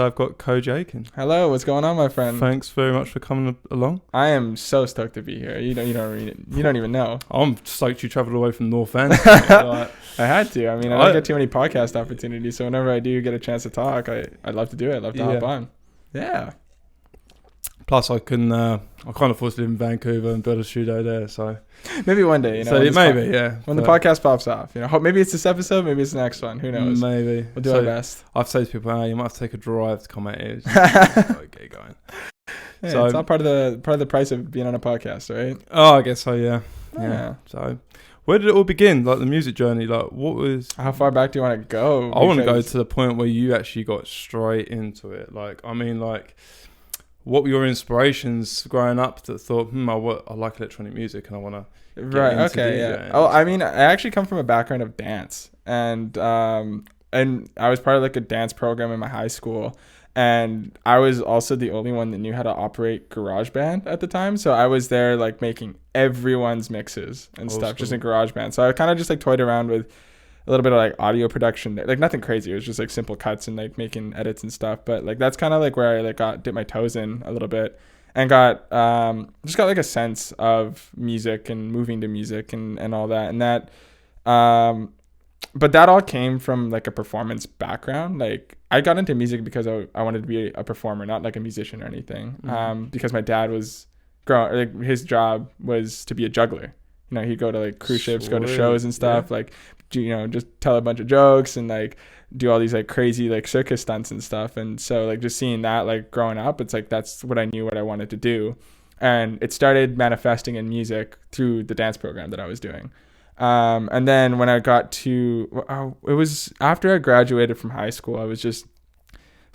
I've got Koji Aiken. Hello, what's going on, my friend? Thanks very much for coming along. I am so stoked to be here. You don't even know. I'm stoked you travelled away from North End. Like, I had to. I mean, I don't get too many podcast opportunities, so whenever I do get a chance to talk, I'd love to do it. I'd love to hop on. Yeah. Plus, I kind of forced to live in Vancouver and build a studio there. So maybe one day, So maybe, yeah. When the podcast pops off, maybe it's this episode, maybe it's the next one. Who knows? Maybe we'll do our best. I've said to people, you might have to take a drive to come at it. Get going. Yeah, so it's all part of the price of being on a podcast, right? Oh, I guess so. Yeah. So, where did it all begin? Like the music journey. Like, what was? How far back do you want to go? I want to go to the point where you actually got straight into it. Like, I mean, like, what were your inspirations growing up that thought, I like electronic music and I want to right, okay, yeah. Oh, I mean, I actually come from a background of dance, and I was part of like a dance program in my high school, and I was also the only one that knew how to operate GarageBand at the time, so I was there like making everyone's mixes and stuff just in GarageBand. So I kind of just like toyed around with a little bit of like audio production, like nothing crazy. It was just like simple cuts and like making edits and stuff. But like that's kind of like where I like dipped my toes in a little bit and got like a sense of music and moving to music and all that. And that, but that all came from like a performance background. Like I got into music because I wanted to be a performer, not like a musician or anything. Because my dad was his job was to be a juggler. He'd go to like cruise ships, go to shows and stuff, like, just tell a bunch of jokes and like do all these like crazy like circus stunts and stuff. And so like just seeing that like growing up, it's like that's what I knew what I wanted to do. And it started manifesting in music through the dance program that I was doing. And then when I got to, it was after I graduated from high school, I was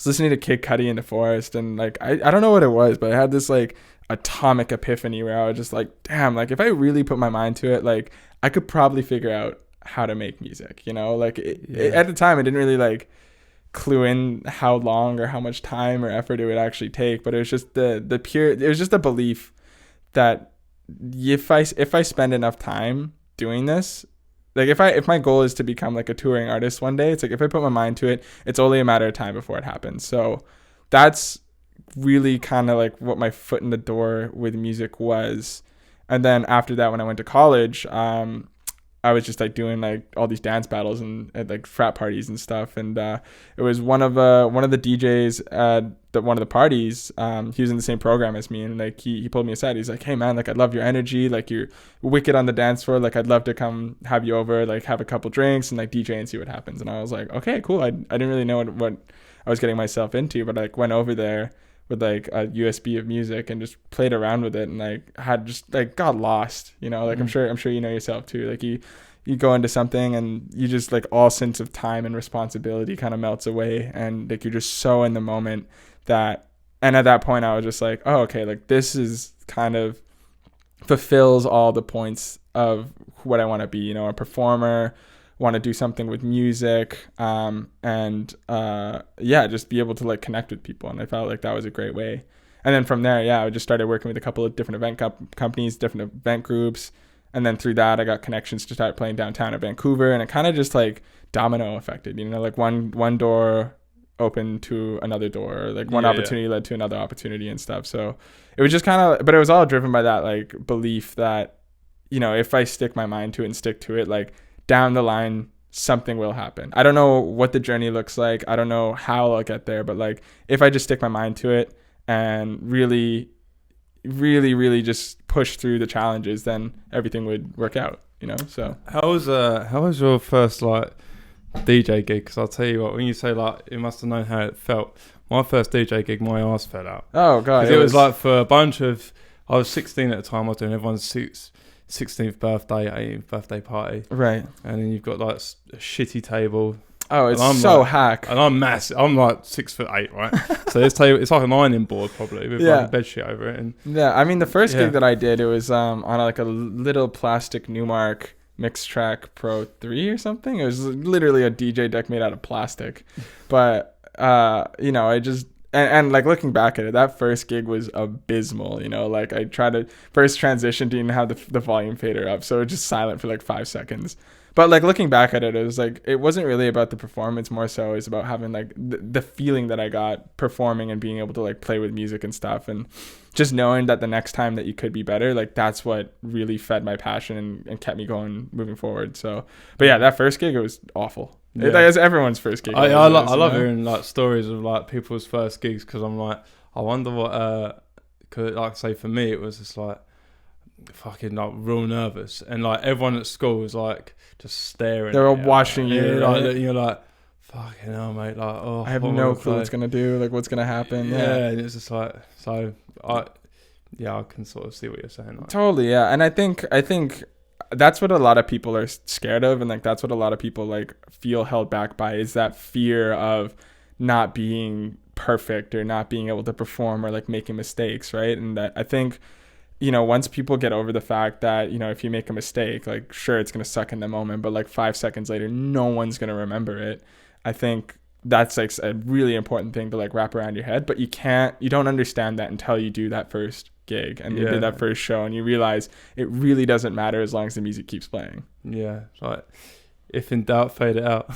listening to Kid Cudi in the Forest, and like I don't know what it was, but I had this like atomic epiphany where I was just like, damn, like if I really put my mind to it, like I could probably figure out how to make music, like at the time I didn't really like clue in how long or how much time or effort it would actually take, but it was just it was just a belief that if I spend enough time doing this, like if my goal is to become like a touring artist one day, it's like if I put my mind to it, it's only a matter of time before it happens. So that's really kind of like what my foot in the door with music was. And then after that, when I went to college, I was just like doing like all these dance battles and at like frat parties and stuff. And it was one of the DJs at one of the parties. He was in the same program as me, and like he pulled me aside. He's like, "Hey man, like I love your energy. Like you're wicked on the dance floor. Like I'd love to come have you over, like have a couple drinks and like DJ and see what happens." And I was like, "Okay, cool." I didn't really know what I was getting myself into, but I like went over there with like a USB of music and just played around with it, and like had just like got lost, like I'm sure you know yourself too. Like you go into something and you just like all sense of time and responsibility kind of melts away, and like you're just so in the moment and at that point I was just like, oh, okay, like this is kind of fulfills all the points of what I want to be, a performer, want to do something with music, just be able to like connect with people. And I felt like that was a great way. And then from there, I just started working with a couple of different event companies, different event groups. And then through that, I got connections to start playing downtown in Vancouver. And it kind of just like domino affected, like one door opened to another door, like one opportunity led to another opportunity and stuff. So it was just kind of, but it was all driven by that like belief that, if I stick my mind to it and stick to it, like down the line, something will happen. I don't know what the journey looks like. I don't know how I'll get there, but like if I just stick my mind to it and really, really, really just push through the challenges, then everything would work out, So how was your first like DJ gig? Because I'll tell you what, when you say like you must have known how it felt. My first DJ gig, my ass fell out. Oh god, it was like for a bunch of. I was 16 at the time. I was doing everyone's 16th birthday, 18th birthday party. Right. And then you've got like a shitty table. Oh, it's so like, hack. And I'm massive. I'm like 6'8", right? So this table, it's like an ironing board probably with like a bed sheet over it. And I mean the first gig that I did, it was on like a little plastic Newmark Mix Track Pro 3 or something. It was literally a DJ deck made out of plastic. But I just and like looking back at it, that first gig was abysmal. Like I tried to first transition, didn't have the volume fader up, so it was just silent for like 5 seconds. But like looking back at it, it was like, it wasn't really about the performance, more so it's about having like the feeling that I got performing and being able to like play with music and stuff, and just knowing that the next time that you could be better, like that's what really fed my passion and kept me going moving forward. So, but yeah, that first gig, it was awful. Yeah. That's everyone's first gig. I love hearing like stories of like people's first gigs, because I'm like, I wonder what, cause like say for me it was just like fucking like real nervous, and like everyone at school was like just staring. They were watching you, like, right? You're like, fucking hell, mate. Like, oh, I have no clue what's gonna do. Like, what's gonna happen? Yeah, and it's just like, so I can sort of see what you're saying. Like. Totally, yeah. And I think that's what a lot of people are scared of, and like that's what a lot of people like feel held back by, is that fear of not being perfect or not being able to perform or like making mistakes, right? And that I think, you know, once people get over the fact that, you know, if you make a mistake, like sure it's gonna suck in the moment, but like 5 seconds later no one's gonna remember it. I think that's like a really important thing to like wrap around your head, but you don't understand that until you do that first gig and you did that first show, and you realize it really doesn't matter as long as the music keeps playing. Yeah, like if in doubt, fade it out.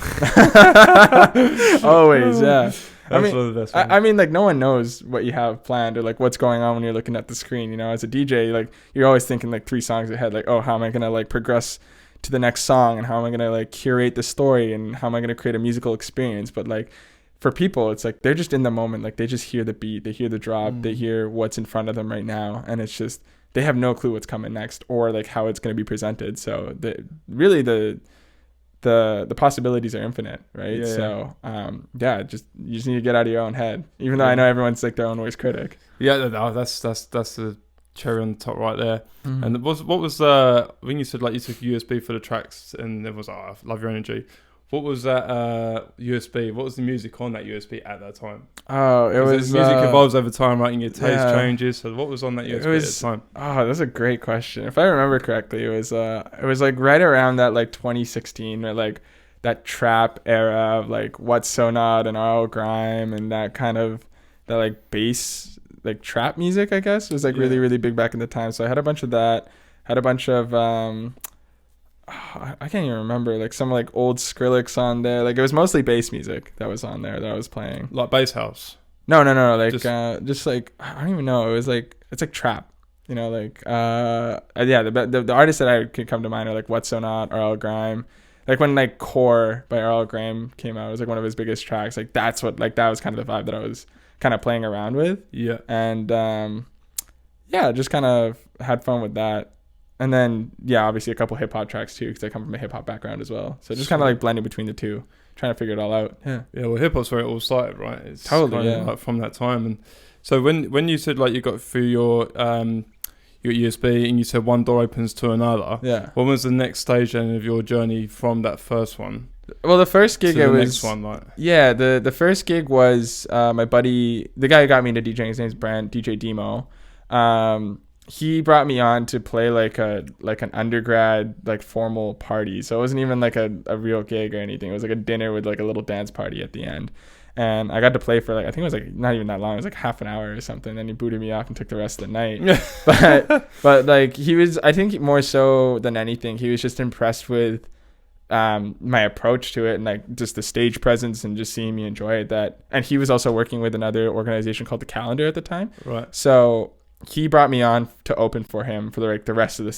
Always, yeah. I mean, like no one knows what you have planned or like what's going on when you're looking at the screen. You know, as a DJ, like you're always thinking like 3 songs ahead. Like, oh, how am I gonna like progress to the next song, and how am I gonna like curate the story, and how am I gonna create a musical experience? But like for people, it's like they're just in the moment. Like they just hear the beat, they hear the drop, they hear what's in front of them right now, and it's just they have no clue what's coming next or like how it's gonna be presented. So the possibilities are infinite, right? You just need to get out of your own head, even though I know everyone's like their own worst critic. That's the cherry on the top right there. And what was when you said like you took a USB for the tracks, and it was I love your energy. What was that USB? What was the music on that USB at that time? Oh, it was music evolves over time, right? And your taste changes. So what was on that USB at the time? Oh, that's a great question. If I remember correctly, it was like right around that like 2016, or like that trap era of like What's So Not and RL Grime, and that kind of that like bass like trap music, I guess, was like really, really big back in the time. So I had a bunch of that. Had a bunch of I can't even remember, like some like old Skrillex on there. Like it was mostly bass music that was on there that I was playing. Like bass house? No. Like just like I don't even know. It was like it's like trap. You know, like the artists that I could come to mind are like What's So Not, RL Grime. Like when like Core by RL Grime came out, it was like one of his biggest tracks. Like that's what like that was kind of the vibe that I was kind of playing around with. Yeah. And just kind of had fun with that. And then, obviously a couple hip hop tracks too, because I come from a hip hop background as well. So just kind of like blending between the two, trying to figure it all out. Yeah. Well, hip hop's where it all started, right? It's totally, like from that time. And so when you said like you got through your USB and you said one door opens to another. Yeah. What was the next stage then of your journey from that first one? Well, the first gig next one, like. Yeah, the first gig was my buddy, the guy who got me into DJing. His name's Brent, DJ Demo. He brought me on to play like an undergrad like formal party. So it wasn't even like a real gig or anything. It was like a dinner with like a little dance party at the end. And I got to play for like, I think it was like not even that long. It was like half an hour or something. Then he booted me off and took the rest of the night. but like he was, I think more so than anything, he was just impressed with my approach to it and like just the stage presence and just seeing me enjoy it. And he was also working with another organization called The Calendar at the time. Right. So he brought me on to open for him for like the rest of that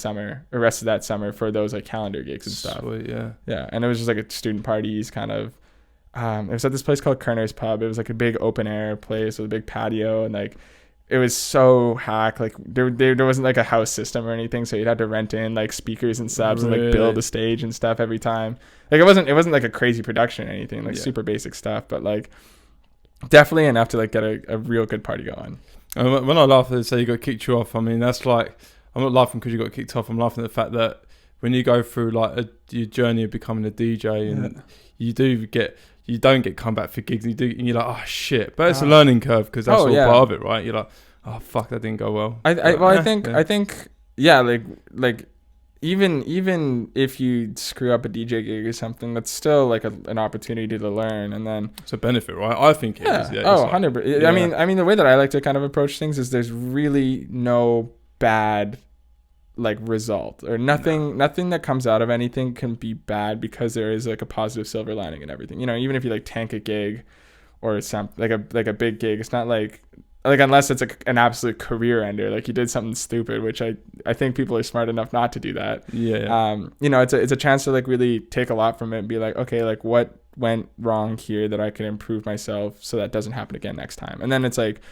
summer for those like calendar gigs and stuff. Sweet, yeah. Yeah. And it was just like a student parties kind of, it was at this place called Kerner's Pub. It was like a big open air place with a big patio, and like it was so hack. Like there wasn't like a house system or anything, so you'd have to rent in like speakers and subs and like build a stage and stuff every time. Like it wasn't like a crazy production or anything, like super basic stuff, but like definitely enough to like get a real good party going. And when I laugh at it, say you got kicked you off, I mean that's like, I'm not laughing because you got kicked off. I'm laughing at the fact that when you go through like your journey of becoming a DJ and you don't get come back for gigs, and you're like, oh shit, but it's a learning curve because that's all part of it, right? You're like, oh fuck, that didn't go well. I think like even if you screw up a DJ gig or something, that's still like an opportunity to learn, and then it's a benefit, right? I think it is. Yeah. 100%. I mean the way that I like to kind of approach things is there's really no bad like result, or nothing that comes out of anything can be bad, because there is like a positive silver lining in everything. You know, even if you like tank a gig or some like a big gig, it's not like unless it's like an absolute career ender, like you did something stupid, which I think people are smart enough not to do that. You know, it's a chance to like really take a lot from it and be like, okay, like what went wrong here that I can improve myself so that doesn't happen again next time. And then it's like,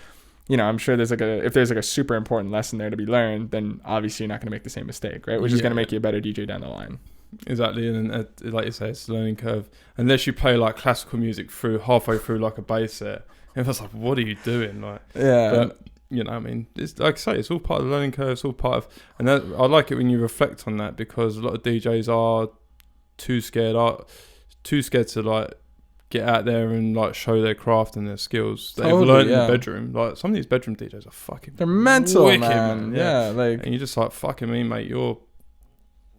you know, I'm sure there's like if there's like a super important lesson there to be learned, then obviously you're not going to make the same mistake, right? Which is going to make you a better DJ down the line. Exactly. And then, like you say, it's a learning curve. Unless you play like classical music halfway through like a bass set, and it's like, what are you doing? Like, but you know, I mean, it's like I say, it's all part of the learning curve. It's all part of, and that, I like it when you reflect on that, because a lot of DJs are too scared to like get out there and like show their craft and their skills that they've learned in the bedroom. Like some of these bedroom DJs are they're mental, wicked, man. Yeah, like, and you're just like, fucking me, mate.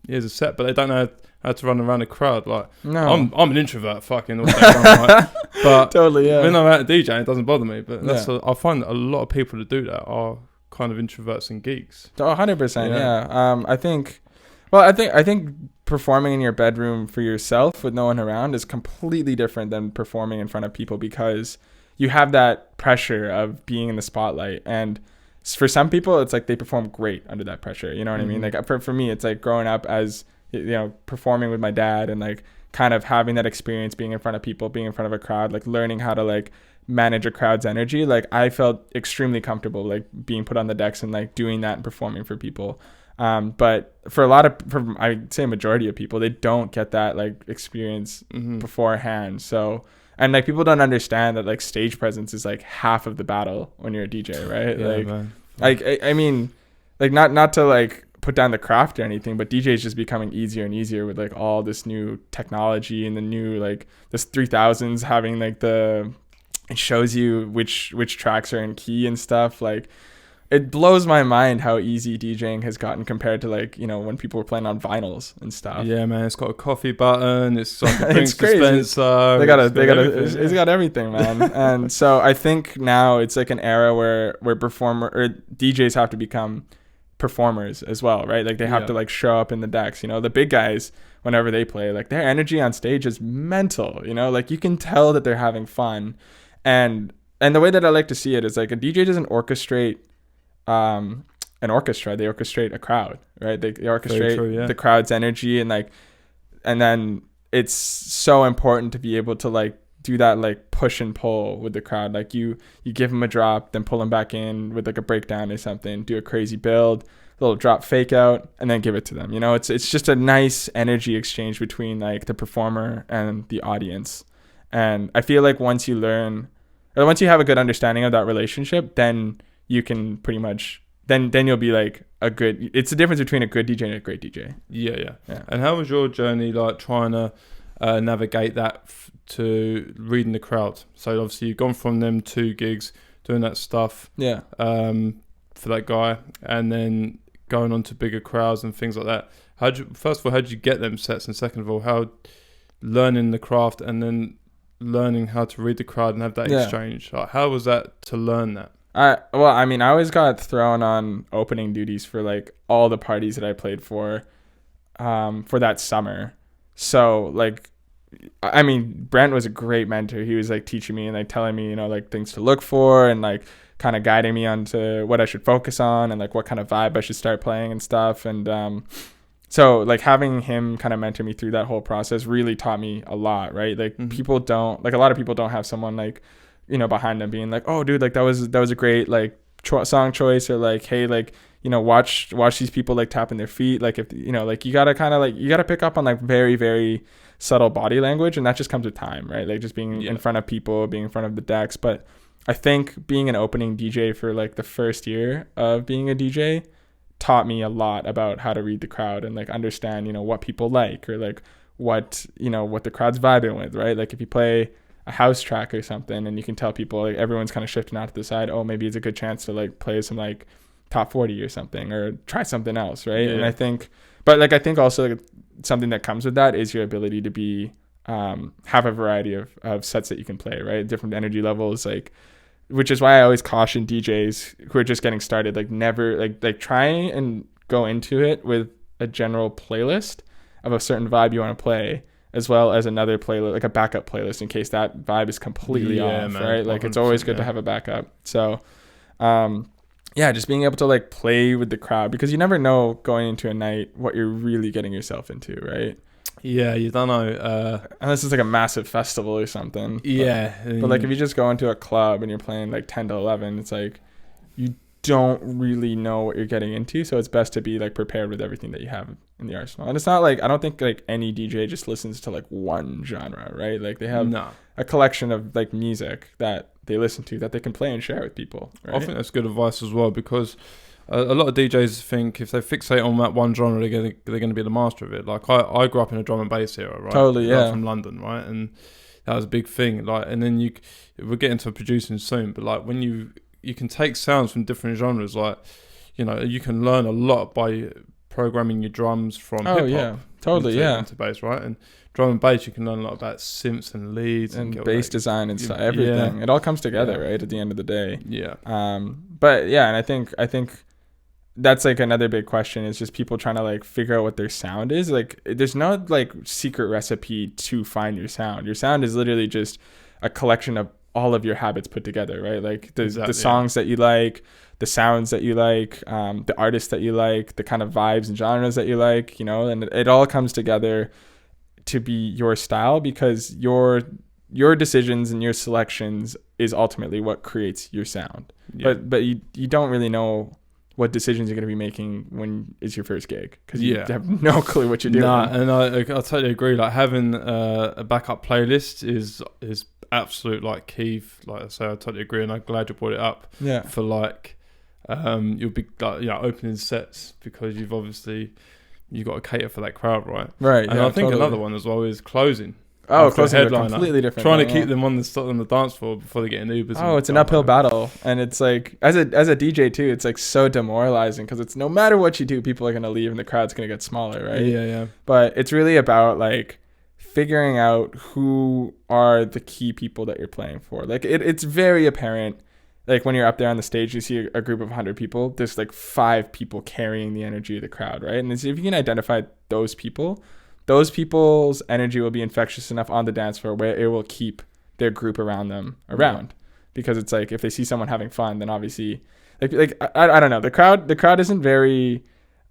Here's a set, but they don't know how to run around a crowd. Like, no, I'm an introvert, fucking all day long, right? But totally, when I'm out DJing, it doesn't bother me. But I find that a lot of people that do that are kind of introverts and geeks. 100%, I think performing in your bedroom for yourself with no one around is completely different than performing in front of people, because you have that pressure of being in the spotlight. And for some people, it's like they perform great under that pressure. You know what I mean? Like for me, it's like growing up as, you know, performing with my dad and like kind of having that experience being in front of people, being in front of a crowd, like learning how to like manage a crowd's energy. Like I felt extremely comfortable like being put on the decks and like doing that and performing for people. But for I'd say a majority of people, they don't get that like experience beforehand. So, and like people don't understand that like stage presence is like half of the battle when you're a DJ, right? Yeah, like, man. Like I mean, like not to like put down the craft or anything, but DJ is just becoming easier and easier with like all this new technology and the new like this 3000s having like it shows you which tracks are in key and stuff. Like it blows my mind how easy DJing has gotten compared to like, you know, when people were playing on vinyls and stuff. Yeah, man, it's got a coffee button. It's got a drink dispenser. It's got everything, man. And so I think now it's like an era where DJs have to become performers as well, right? Like they have to like show up in the decks. You know, the big guys, whenever they play, like their energy on stage is mental. You know, like you can tell that they're having fun, and the way that I like to see it is like a DJ doesn't orchestrate an orchestra, they orchestrate a crowd, right? They orchestrate the crowd's energy, and then it's so important to be able to like do that like push and pull with the crowd. Like you give them a drop, then pull them back in with like a breakdown or something, do a crazy build, little drop fake out, and then give it to them. You know, it's just a nice energy exchange between like the performer and the audience. And I feel like once you have a good understanding of that relationship, then you can pretty much then you'll be like it's the difference between a good DJ and a great DJ. Yeah. And how was your journey like trying to navigate that to reading the crowd? So obviously you've gone from them 2 gigs doing that stuff for that guy, and then going on to bigger crowds and things like that. First of all, how did you get them sets, and second of all, how learning the craft and then learning how to read the crowd and have that exchange, like how was that to learn that? I always got thrown on opening duties for like all the parties that I played for that summer. So like, I mean, Brent was a great mentor. He was like teaching me and like telling me, you know, like things to look for and like kind of guiding me onto what I should focus on and like what kind of vibe I should start playing and stuff. And so like having him kind of mentor me through that whole process really taught me a lot, right? Like a lot of people don't have someone like, you know, behind them being like, oh dude, like that was a great like song choice, or like, hey, like, you know, watch these people like tapping their feet. Like if, you know, like you gotta pick up on like very, very subtle body language, and that just comes with time, right? Like just being in front of people, being in front of the decks. But I think being an opening DJ for like the first year of being a DJ taught me a lot about how to read the crowd and like understand, you know, what people like, or like what the crowd's vibing with, right? Like if you play a house track or something and you can tell people like everyone's kind of shifting out to the side, oh, maybe it's a good chance to like play some like top 40 or something, or try something else, right? And I think also like, something that comes with that is your ability to be have a variety of sets that you can play, right? Different energy levels, like, which is why I always caution DJs who are just getting started, like never like try and go into it with a general playlist of a certain vibe you want to play, as well as another playlist, like a backup playlist in case that vibe is completely off, man, right? Like it's always good to have a backup. So, just being able to like play with the crowd, because you never know going into a night what you're really getting yourself into, right? Yeah, you don't know. Unless it's like a massive festival or something. Yeah. But like if you just go into a club and you're playing like 10 to 11, it's like you don't really know what you're getting into. So it's best to be like prepared with everything that you have in the arsenal. And it's not like, I don't think like any DJ just listens to like one genre, right? Like they have a collection of like music that they listen to that they can play and share with people, right? I think that's good advice as well, because a lot of DJs think if they fixate on that one genre, they're going to be the master of it. Like I grew up in a drum and bass era, right? Totally, yeah. From London, right? And that was a big thing. Like, and then we'll get into producing soon, but like when you can take sounds from different genres, like, you know, you can learn a lot by programming your drums from hip hop. Yeah, totally, into bass, right? And drum and bass, you can learn a lot about synths and leads and bass design and stuff. Everything, it all comes together, right? At the end of the day, But yeah, and I think that's like another big question is just people trying to like figure out what their sound is. Like there's no like secret recipe to find your sound. Your sound is literally just a collection of all of your habits put together, right? Like the songs that you like, the sounds that you like, the artists that you like, the kind of vibes and genres that you like, you know, and it all comes together to be your style, because your decisions and your selections is ultimately what creates your sound. But you don't really know what decisions you're going to be making when it's your first gig, because you have no clue what you're doing. And I totally agree. Like having a backup playlist is absolute like key. Like I say, I totally agree, and I'm glad you brought it up. Yeah. For like, you'll be like, opening sets, because you've got to cater for that crowd, right? Right. And I think another one as well is closing. Closing is a completely different trying thing, to keep them on the dance floor before they get in Ubers. It's an uphill battle, and it's like as a DJ too, it's like so demoralizing, because it's no matter what you do, people are gonna leave and the crowd's gonna get smaller, right? Yeah. But it's really about like figuring out who are the key people that you're playing for. Like it's very apparent. Like when you're up there on the stage, you see a group of 100 people. There's like 5 people carrying the energy of the crowd, right? And if you can identify those people's energy will be infectious enough on the dance floor where it will keep their group around them around. Because it's like if they see someone having fun, then obviously like I don't know, the crowd isn't very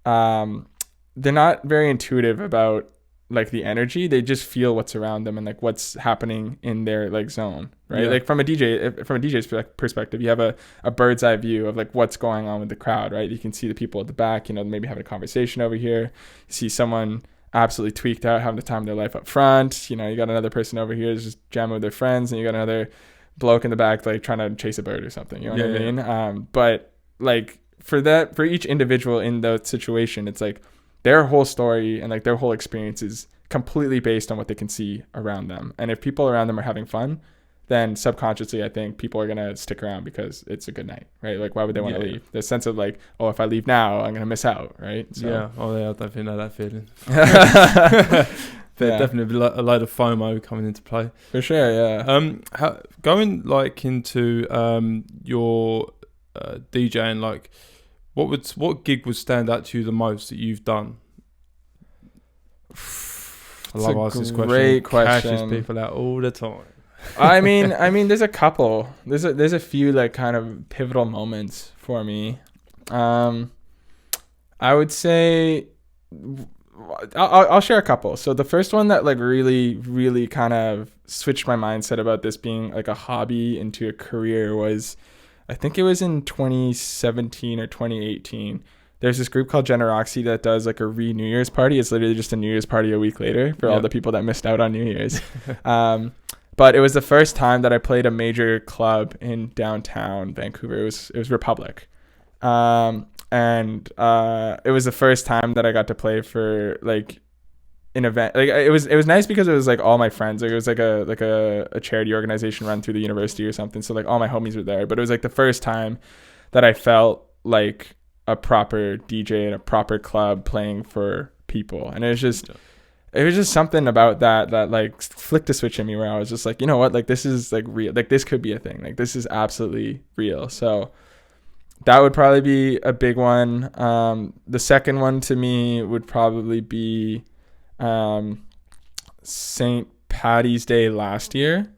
they're not very intuitive about like the energy. They just feel what's around them and like what's happening in their like zone, right? Like from a DJ's perspective, you have a bird's eye view of like what's going on with the crowd, right? You can see the people at the back, you know, maybe having a conversation over here. You see someone absolutely tweaked out, having the time of their life up front. You know, you got another person over here just jamming with their friends, and you got another bloke in the back like trying to chase a bird or something. You know what I mean? But like for each individual in the situation, it's like their whole story and like their whole experience is completely based on what they can see around them. And if people around them are having fun, then subconsciously I think people are gonna stick around because it's a good night, right? Like why would they want to leave? The sense of like, oh, if I leave now, I'm gonna miss out, right? So. I definitely know that feeling. Definitely a load of FOMO coming into play. For sure, yeah. Going like into your DJing, like what gig would stand out to you the most that you've done? I love asking this question. Great question. Cashes people out all the time. I mean, there's a couple. There's a few like kind of pivotal moments for me. I would say I'll share a couple. So the first one that like really, really kind of switched my mindset about this being like a hobby into a career was, I think it was in 2017 or 2018. There's this group called Generoxy that does like a New Year's party. It's literally just a New Year's party a week later for all the people that missed out on New Year's. But it was the first time that I played a major club in downtown Vancouver. It was Republic. And it was the first time that I got to play for like an event. Like it was nice because it was like all my friends. Like it was like a charity organization run through the university or something. So like all my homies were there. But it was like the first time that I felt like a proper DJ in a proper club playing for people. And it was just something about that like flicked a switch in me where I was just like, you know what, like this is like real, like this could be a thing, like this is absolutely real. So That would probably be a big one. The second one to me would probably be St. Paddy's Day last year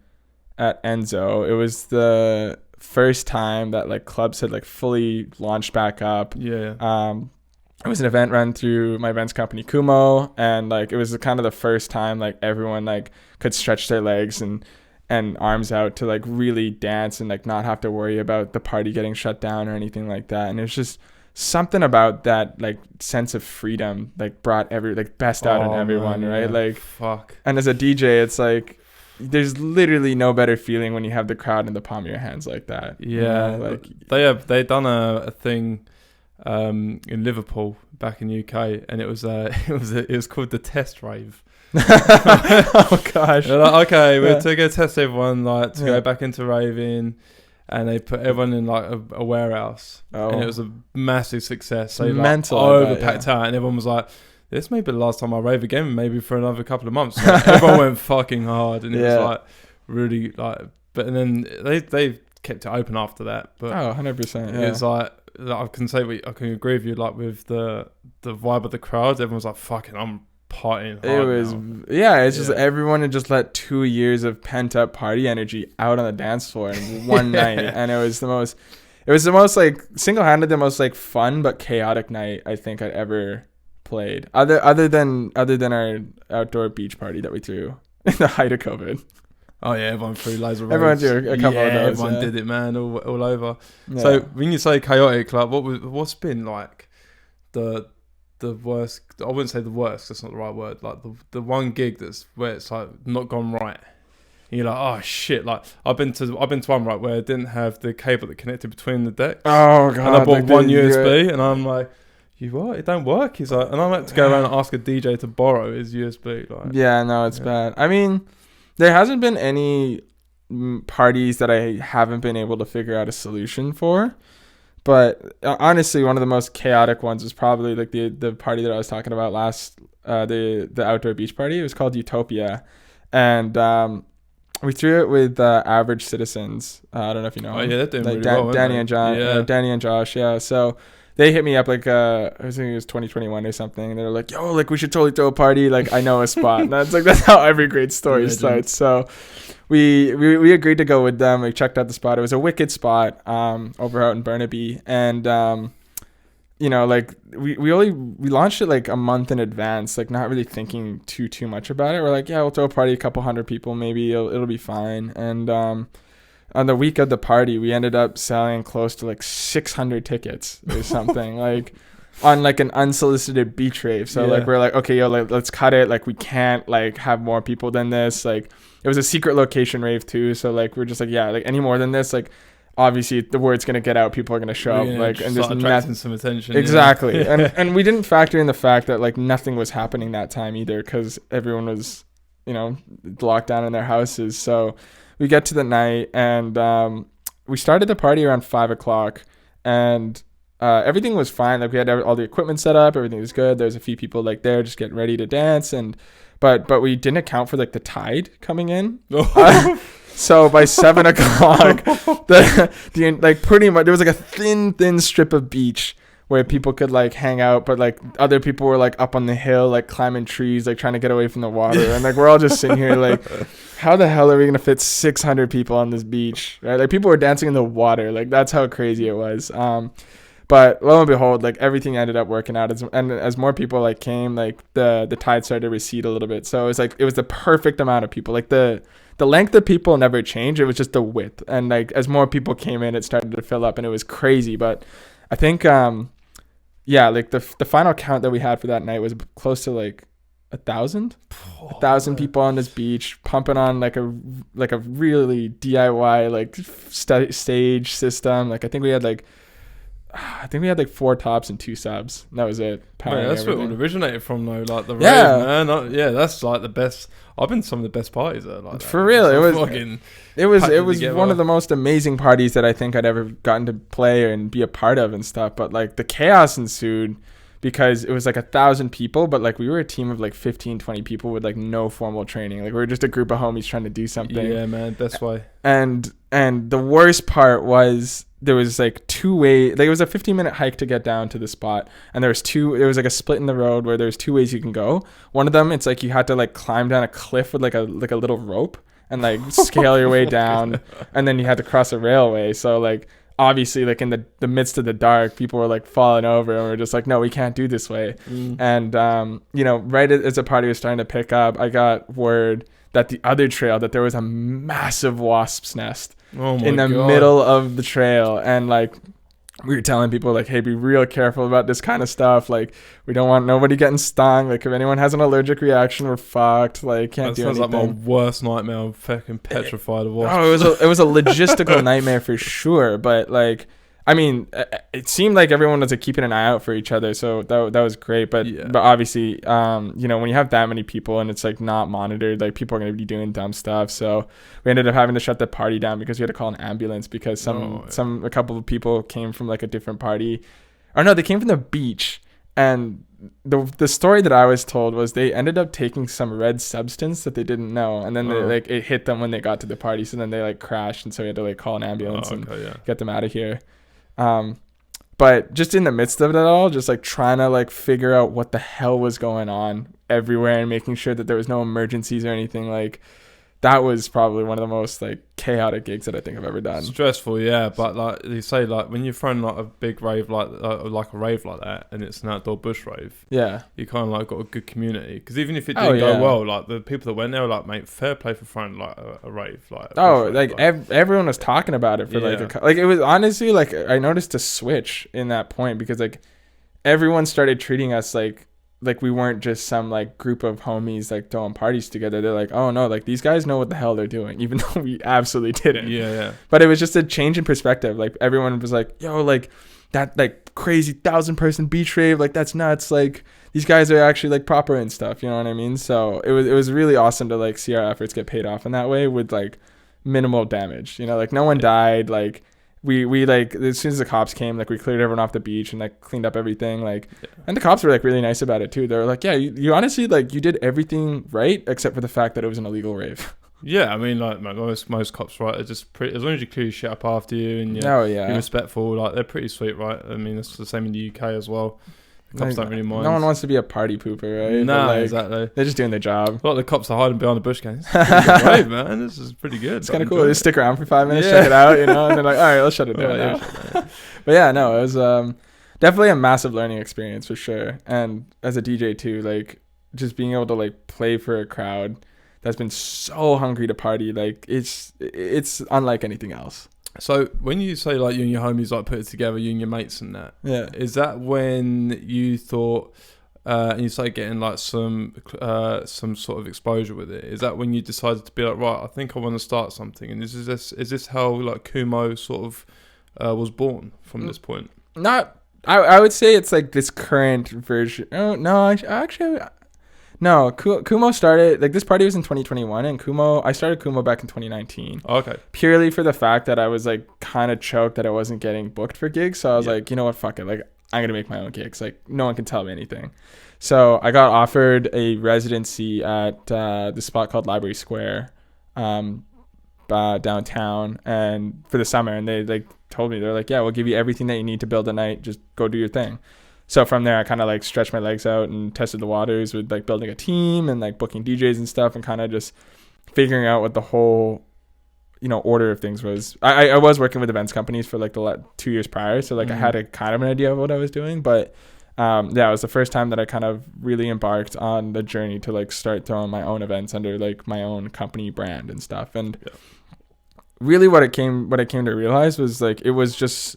at Enzo. It was the first time that like clubs had like fully launched back up. It was an event run through my events company Kumo, and like it was kind of the first time like everyone like could stretch their legs and arms out to like really dance and like not have to worry about the party getting shut down or anything like that. And it was just something about that like sense of freedom like brought every like best out in everyone, man, right? Like fuck. And as a DJ, it's like there's literally no better feeling when you have the crowd in the palm of your hands like that. Yeah, you know, like they done a thing in Liverpool back in UK, and it was called the Test Rave. Oh gosh. They're like, okay, we're to go test everyone like to go back into raving, and they put everyone in like a warehouse, and it was a massive success. So mental, like, overpacked out, and everyone was like, this may be the last time I rave again, maybe for another couple of months. So everyone went fucking hard, and it was like really like. But and then they kept it open after that. But 100%. Yeah. It's like I can agree with you. Like with the vibe of the crowd, everyone's like, fucking, I'm partying hard. It was now. It's just everyone had just let 2 years of pent up party energy out on the dance floor in one night, and it was the most like single-handed the most like fun but chaotic night I think I'd ever played, other than our outdoor beach party that we threw in the height of COVID. Oh yeah, everyone threw loads of everyone threw a couple of those. Everyone did it, man, all over. So when you say chaotic, like what's been like the worst? I wouldn't say the worst. That's not the right word. Like the one gig that's where it's like not gone right. And you're like, oh shit! Like I've been to one right where it didn't have the cable that connected between the decks. Oh god! And I bought one USB, and I'm like, you what? It don't work. He's like, and I had to go around and ask a DJ to borrow his USB. Like, yeah, no, it's bad. I mean, there hasn't been any parties that I haven't been able to figure out a solution for. But honestly, one of the most chaotic ones was probably like the party that I was talking about last, the outdoor beach party. It was called Utopia, and we threw it with Average Citizens. I don't know if you know. Oh yeah, they're doing like really well. Danny and John, Danny and Josh. Yeah, so they hit me up like I think it was 2021 or something. And they were like, "Yo, like we should totally throw a party. Like I know a spot." And that's how every great story starts. So we agreed to go with them. We checked out the spot. It was a wicked spot over out in Burnaby, and you know, like we launched it like a month in advance, like not really thinking too much about it. We're like, yeah, we'll throw a party, a couple hundred people, maybe it'll be fine. And on the week of the party, we ended up selling close to like 600 tickets or something, like on like an unsolicited beach rave. So like we're like, okay, yo, like let's cut it. Like we can't like have more people than this. Like it was a secret location rave too. So like we're just like, yeah, like any more than this, like obviously the word's gonna get out. People are gonna show up, like, and just attracting some attention. Exactly, and we didn't factor in the fact that like nothing was happening that time either, because everyone was, you know, locked down in their houses. So we get to the night, and we started the party around 5:00, and everything was fine. Like we had all the equipment set up, everything was good. There's a few people like there just getting ready to dance, and but we didn't account for like the tide coming in. So by 7:00, the like pretty much there was like a thin strip of beach where people could like hang out, but like other people were like up on the hill, like climbing trees, like trying to get away from the water, and like we're all just sitting here like, how the hell are we gonna fit 600 people on this beach, right? Like people were dancing in the water, like that's how crazy it was. But lo and behold, like everything ended up working out, and as more people like came, like the tide started to recede a little bit. So it was like it was the perfect amount of people. Like the length of people never changed. It was just the width, and like as more people came in, it started to fill up, and it was crazy. But I think like the final count that we had for that night was close to like 1,000 people on this beach, pumping on like a really DIY like stage system. Like I think we had like 4 tops and 2 subs. And that was it. Man, that's where it originated from though. Like the rave, man. That's like the best. I've been to some of the best parties there. Like for real, it was one of the most amazing parties that I think I'd ever gotten to play and be a part of and stuff. But like the chaos ensued because it was like 1,000 people, but like we were a team of like 15, 20 people with like no formal training. Like we were just a group of homies trying to do something. Yeah, man, that's why. And the worst part was there was like two way, like it was a 15-minute hike to get down to the spot, and there was like a split in the road where there's two ways you can go. One of them, it's like you had to like climb down a cliff with like a little rope and like scale your way down, and then you had to cross a railway. So like obviously like in the midst of the dark, people were like falling over, and we are just like, no, we can't do this way. And right as the party was starting to pick up, I got word that the other trail, that there was a massive wasp's nest in the middle of the trail, and like we were telling people like, hey, be real careful about this kind of stuff. Like we don't want nobody getting stung. Like if anyone has an allergic reaction, we're fucked. Like can't do anything. That sounds like my worst nightmare. I'm fucking petrified of wasps. Oh, it was a logistical nightmare for sure. But like, I mean, it seemed like everyone was like keeping an eye out for each other, so that was great. But obviously, when you have that many people and it's like not monitored, like people are gonna be doing dumb stuff. So we ended up having to shut the party down because we had to call an ambulance because a couple of people came from like a different party, or no, they came from the beach. And the story that I was told was they ended up taking some red substance that they didn't know, and then it hit them when they got to the party. So then they like crashed, and so we had to like call an ambulance and get them out of here. But just in the midst of it all, just like trying to like figure out what the hell was going on everywhere and making sure that there was no emergencies or anything, like that was probably one of the most like chaotic gigs that I think I've ever done. Stressful, yeah, but like you say, like when you're throwing like a big rave like a rave like that, and it's an outdoor bush rave, you kind of like got a good community, because even if it didn't go well, like the people that went there were like, mate, fair play for throwing like a rave, like everyone was talking about it for like it was honestly like I noticed a switch in that point, because like everyone started treating us like we weren't just some like group of homies like throwing parties together. They're like, oh no, like these guys know what the hell they're doing, even though we absolutely didn't. Yeah. But it was just a change in perspective. Like everyone was like, yo, like that like crazy 1,000-person beach rave, like that's nuts. Like these guys are actually like proper and stuff. You know what I mean? So it was really awesome to like see our efforts get paid off in that way with like minimal damage. You know, like no one died. Like we like as soon as the cops came, like we cleared everyone off the beach and like cleaned up everything, like and the cops were like really nice about it too. They were like, yeah, you honestly like you did everything right except for the fact that it was an illegal rave. Yeah, I mean, like most cops, right, are just pretty, as long as you clear your shit up after you and you're respectful, like they're pretty sweet, right? I mean, it's the same in the UK as well. The cops don't really mind. No one wants to be a party pooper, right? No, exactly. They're just doing their job. A lot of the cops are hiding behind the bush going, rave, man, this is pretty good. It's kind of cool. They stick around for 5 minutes, check it out, and they're like, all right, let's shut it down now. But yeah, no, it was definitely a massive learning experience for sure. And as a DJ too, like just being able to like play for a crowd that's been so hungry to party, like it's unlike anything else. So when you say like you and your homies like put it together, you and your mates and that, is that when you thought and you started getting like some sort of exposure with it? Is that when you decided to be like, right, I think I want to start something? And is this how like Kumo sort of was born from this point? Not, I would say it's like this current version. Oh no, no, Kumo started, like this party was in 2021, and I started Kumo back in 2019. Okay. Purely for the fact that I was like kind of choked that I wasn't getting booked for gigs. So I was like, you know what, fuck it. Like I'm going to make my own gigs. Like no one can tell me anything. So I got offered a residency at this spot called Library Square downtown, and for the summer. And they like told me, they're like, yeah, we'll give you everything that you need to build a night. Just go do your thing. So from there, I kind of like stretched my legs out and tested the waters with like building a team and like booking DJs and stuff, and kind of just figuring out what the whole, order of things was. I was working with events companies for like the 2 years prior. So like I had a kind of an idea of what I was doing, but it was the first time that I kind of really embarked on the journey to like start throwing my own events under like my own company brand and stuff. And really what I came to realize was like, it was just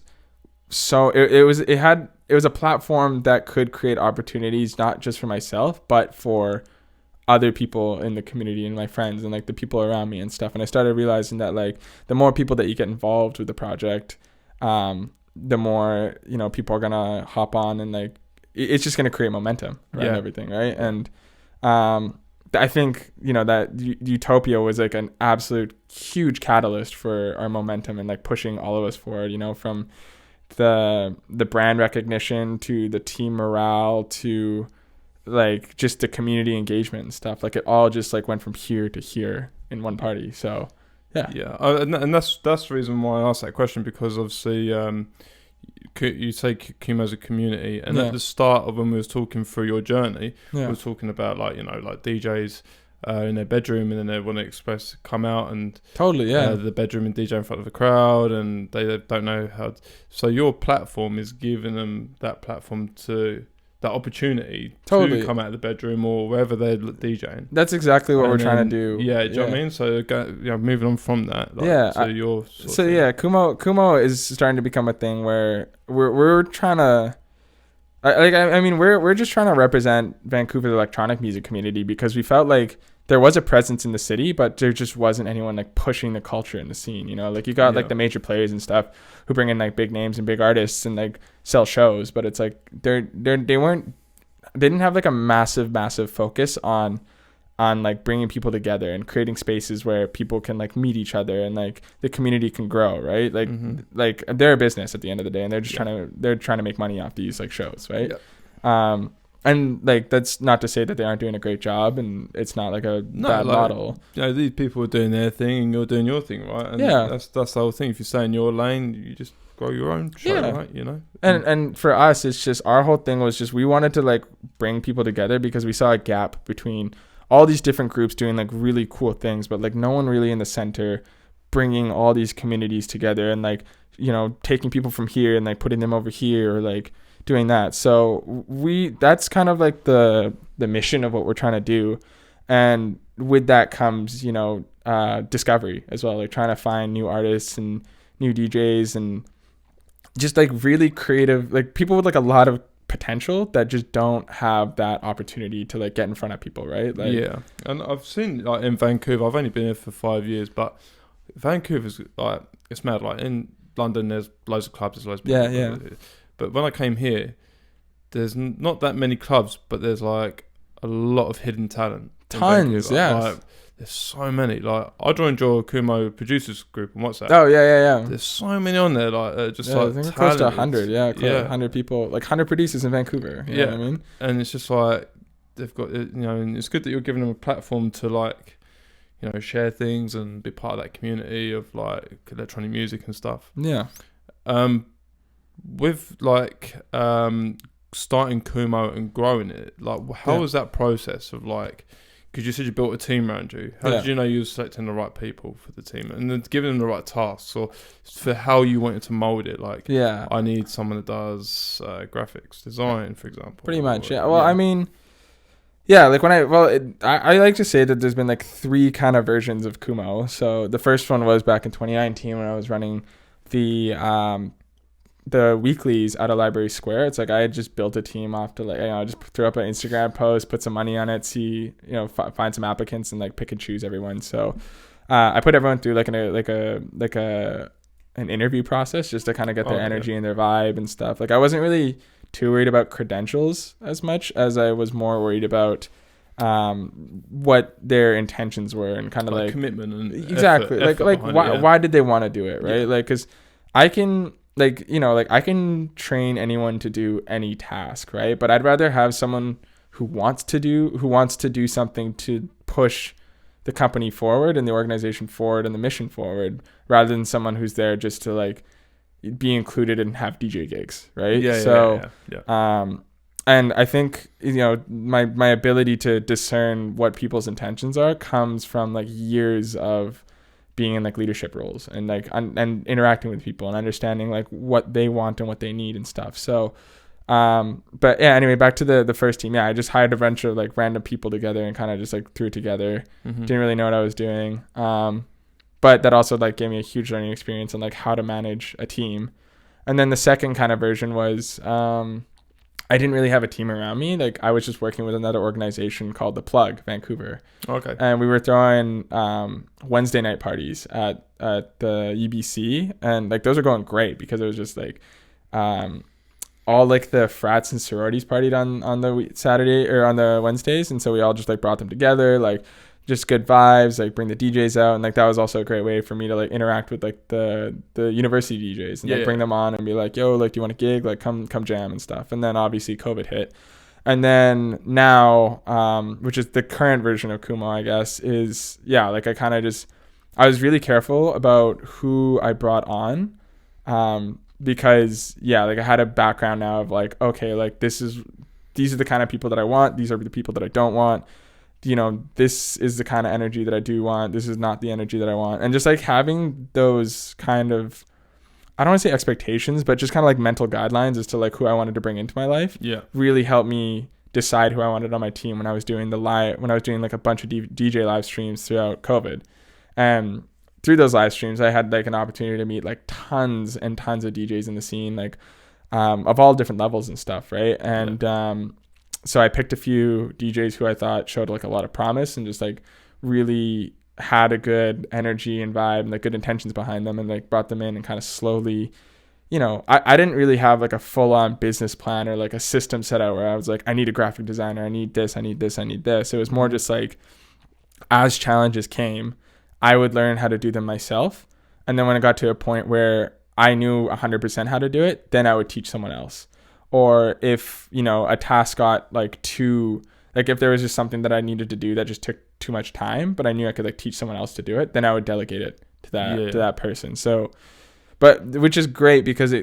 so it was a platform that could create opportunities, not just for myself, but for other people in the community and my friends and like the people around me and stuff. And I started realizing that like the more people that you get involved with the project, the more, people are going to hop on, and like, it's just going to create momentum around everything. Right. And, I think, that Utopia was like an absolute huge catalyst for our momentum and like pushing all of us forward, from the brand recognition to the team morale to like just the community engagement and stuff. Like it all just like went from here to here in one party. So yeah, and that's the reason why I asked that question, because obviously you say Kumo as a community, and at the start of when we was talking through your journey, we were talking about like, you know, like DJs in their bedroom, and then they want to come out and the bedroom and DJ in front of a crowd, and they don't know how so your platform is giving them that platform to that opportunity to come out of the bedroom or wherever they're DJing. That's exactly what we're trying to do. Yeah, do you know what I mean? So moving on from that. Like, Kumo is starting to become a thing where we're trying to we're just trying to represent Vancouver's electronic music community, because we felt like there was a presence in the city, but there just wasn't anyone like pushing the culture in the scene, you know? Like you got like the major players and stuff who bring in like big names and big artists and like sell shows, but it's like they didn't have like a massive focus on like bringing people together and creating spaces where people can like meet each other and like the community can grow, right? Like like they're a business at the end of the day, and they're just trying to make money off these like shows, right? And like that's not to say that they aren't doing a great job, and it's not like a bad model. You know, these people are doing their thing and you're doing your thing, right? And that's the whole thing. If you stay in your lane, you just grow your own show, right? You know. And for us, it's just our whole thing was just we wanted to like bring people together, because we saw a gap between all these different groups doing like really cool things, but like no one really in the center bringing all these communities together and like, you know, taking people from here and like putting them over here or like doing that. So that's kind of like the mission of what we're trying to do. And with that comes, you know, discovery as well, like trying to find new artists and new DJs and just like really creative, like people with like a lot of potential that just don't have that opportunity to like get in front of people, right? Like, and I've seen like in Vancouver, I've only been here for 5 years, but Vancouver's like, it's mad. Like in London, there's loads of clubs, there's loads of people. But when I came here, there's not that many clubs, but there's like a lot of hidden talent. Tons, like, there's so many. Like I joined your Kumo producers group on WhatsApp. Oh yeah. There's so many on there. Like just like I think we're close to 100. 100 people, like 100 producers in Vancouver. You know what I mean? And it's just like they've got, you know, and it's good that you're giving them a platform to like, you know, share things and be part of that community of like electronic music and stuff. Yeah. With like starting Kumo and growing it, like how was that process of like, because you said you built a team around you, how did you know you were selecting the right people for the team and then giving them the right tasks, or for how you wanted to mold it? Like, I need someone that does graphics design, for example. Pretty much, I mean, like when I like to say that there's been like 3 kind of versions of Kumo. So the first one was back in 2019 when I was running the weeklies out of Library Square. It's like I had just built a team off to like, you know, just throw up an Instagram post, put some money on it, see, you know, find some applicants and like pick and choose everyone. So I put everyone through like an interview process just to kind of get their energy and their vibe and stuff. Like I wasn't really too worried about credentials as much as I was more worried about what their intentions were and kind of like commitment and exactly effort why did they want to do it, right? Like because I can, like, you know, like I can train anyone to do any task, right? But I'd rather have someone who wants to do something to push the company forward and the organization forward and the mission forward, rather than someone who's there just to like be included and have DJ gigs, right? And I think, you know, my ability to discern what people's intentions are comes from like years of being in like leadership roles and like and interacting with people and understanding like what they want and what they need and stuff. So but yeah, anyway, back to the first team. I just hired a bunch of like random people together and kind of just like threw it together. Didn't really know what I was doing, but that also like gave me a huge learning experience on like how to manage a team. And then the second kind of version was I didn't really have a team around me. Like I was just working with another organization called The Plug, Vancouver. Okay. And we were throwing Wednesday night parties at the UBC, and like those are going great because it was just like all like the frats and sororities partied on the Saturday or on the Wednesdays, and so we all just like brought them together, like just good vibes, like bring the DJs out. And like that was also a great way for me to like interact with like the university DJs and like bring them on and be like, yo, like, do you want a gig? Like come jam and stuff. And then obviously COVID hit. And then now, which is the current version of Kumo, I guess, is like I was really careful about who I brought on, because like I had a background now of like, okay, like these are the kind of people that I want. These are the people that I don't want. You know, this is the kind of energy that I do want. This is not the energy that I want. And just like having those kind of, I don't want to say expectations, but just kind of like mental guidelines as to like who I wanted to bring into my life. Yeah. Really helped me decide who I wanted on my team when I was doing like a bunch of DJ live streams throughout COVID. And through those live streams, I had like an opportunity to meet like tons and tons of DJs in the scene, like of all different levels and stuff, right? And so I picked a few DJs who I thought showed like a lot of promise and just like really had a good energy and vibe and like good intentions behind them, and like brought them in and kind of slowly, you know, I didn't really have like a full-on business plan or like a system set out where I was like, I need a graphic designer, I need this, I need this, I need this. It was more just like, as challenges came, I would learn how to do them myself. And then when it got to a point where I knew 100% how to do it, then I would teach someone else. Or if, you know, a task got like too, like if there was just something that I needed to do that just took too much time, but I knew I could like teach someone else to do it, then I would delegate it to that person. So, but which is great because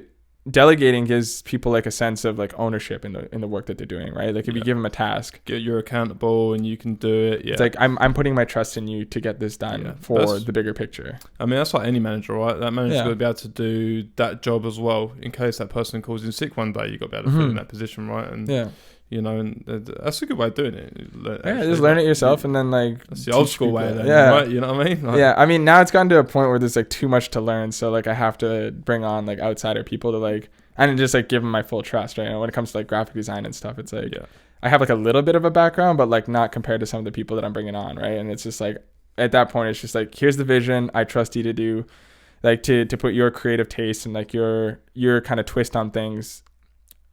delegating gives people like a sense of like ownership in the work that they're doing, right? Like if you give them a task, you're accountable and you can do it. It's like I'm putting my trust in you to get this done for the bigger picture. I mean, that's like any manager, right? That manager's got to be able to do that job as well in case that person calls in sick one day. You got to be able to fill in that position, right? And you know, and that's a good way of doing it. Just learn it yourself, and then like that's the old school way, then, right? You know what I mean? Like, I mean, now it's gotten to a point where there's like too much to learn, so like I have to bring on like outsider people to like, and just like give them my full trust, right? You know, when it comes to like graphic design and stuff, it's like I have like a little bit of a background, but like not compared to some of the people that I'm bringing on, right? And it's just like at that point, it's just like, here's the vision, I trust you to do, like to put your creative taste and like your kind of twist on things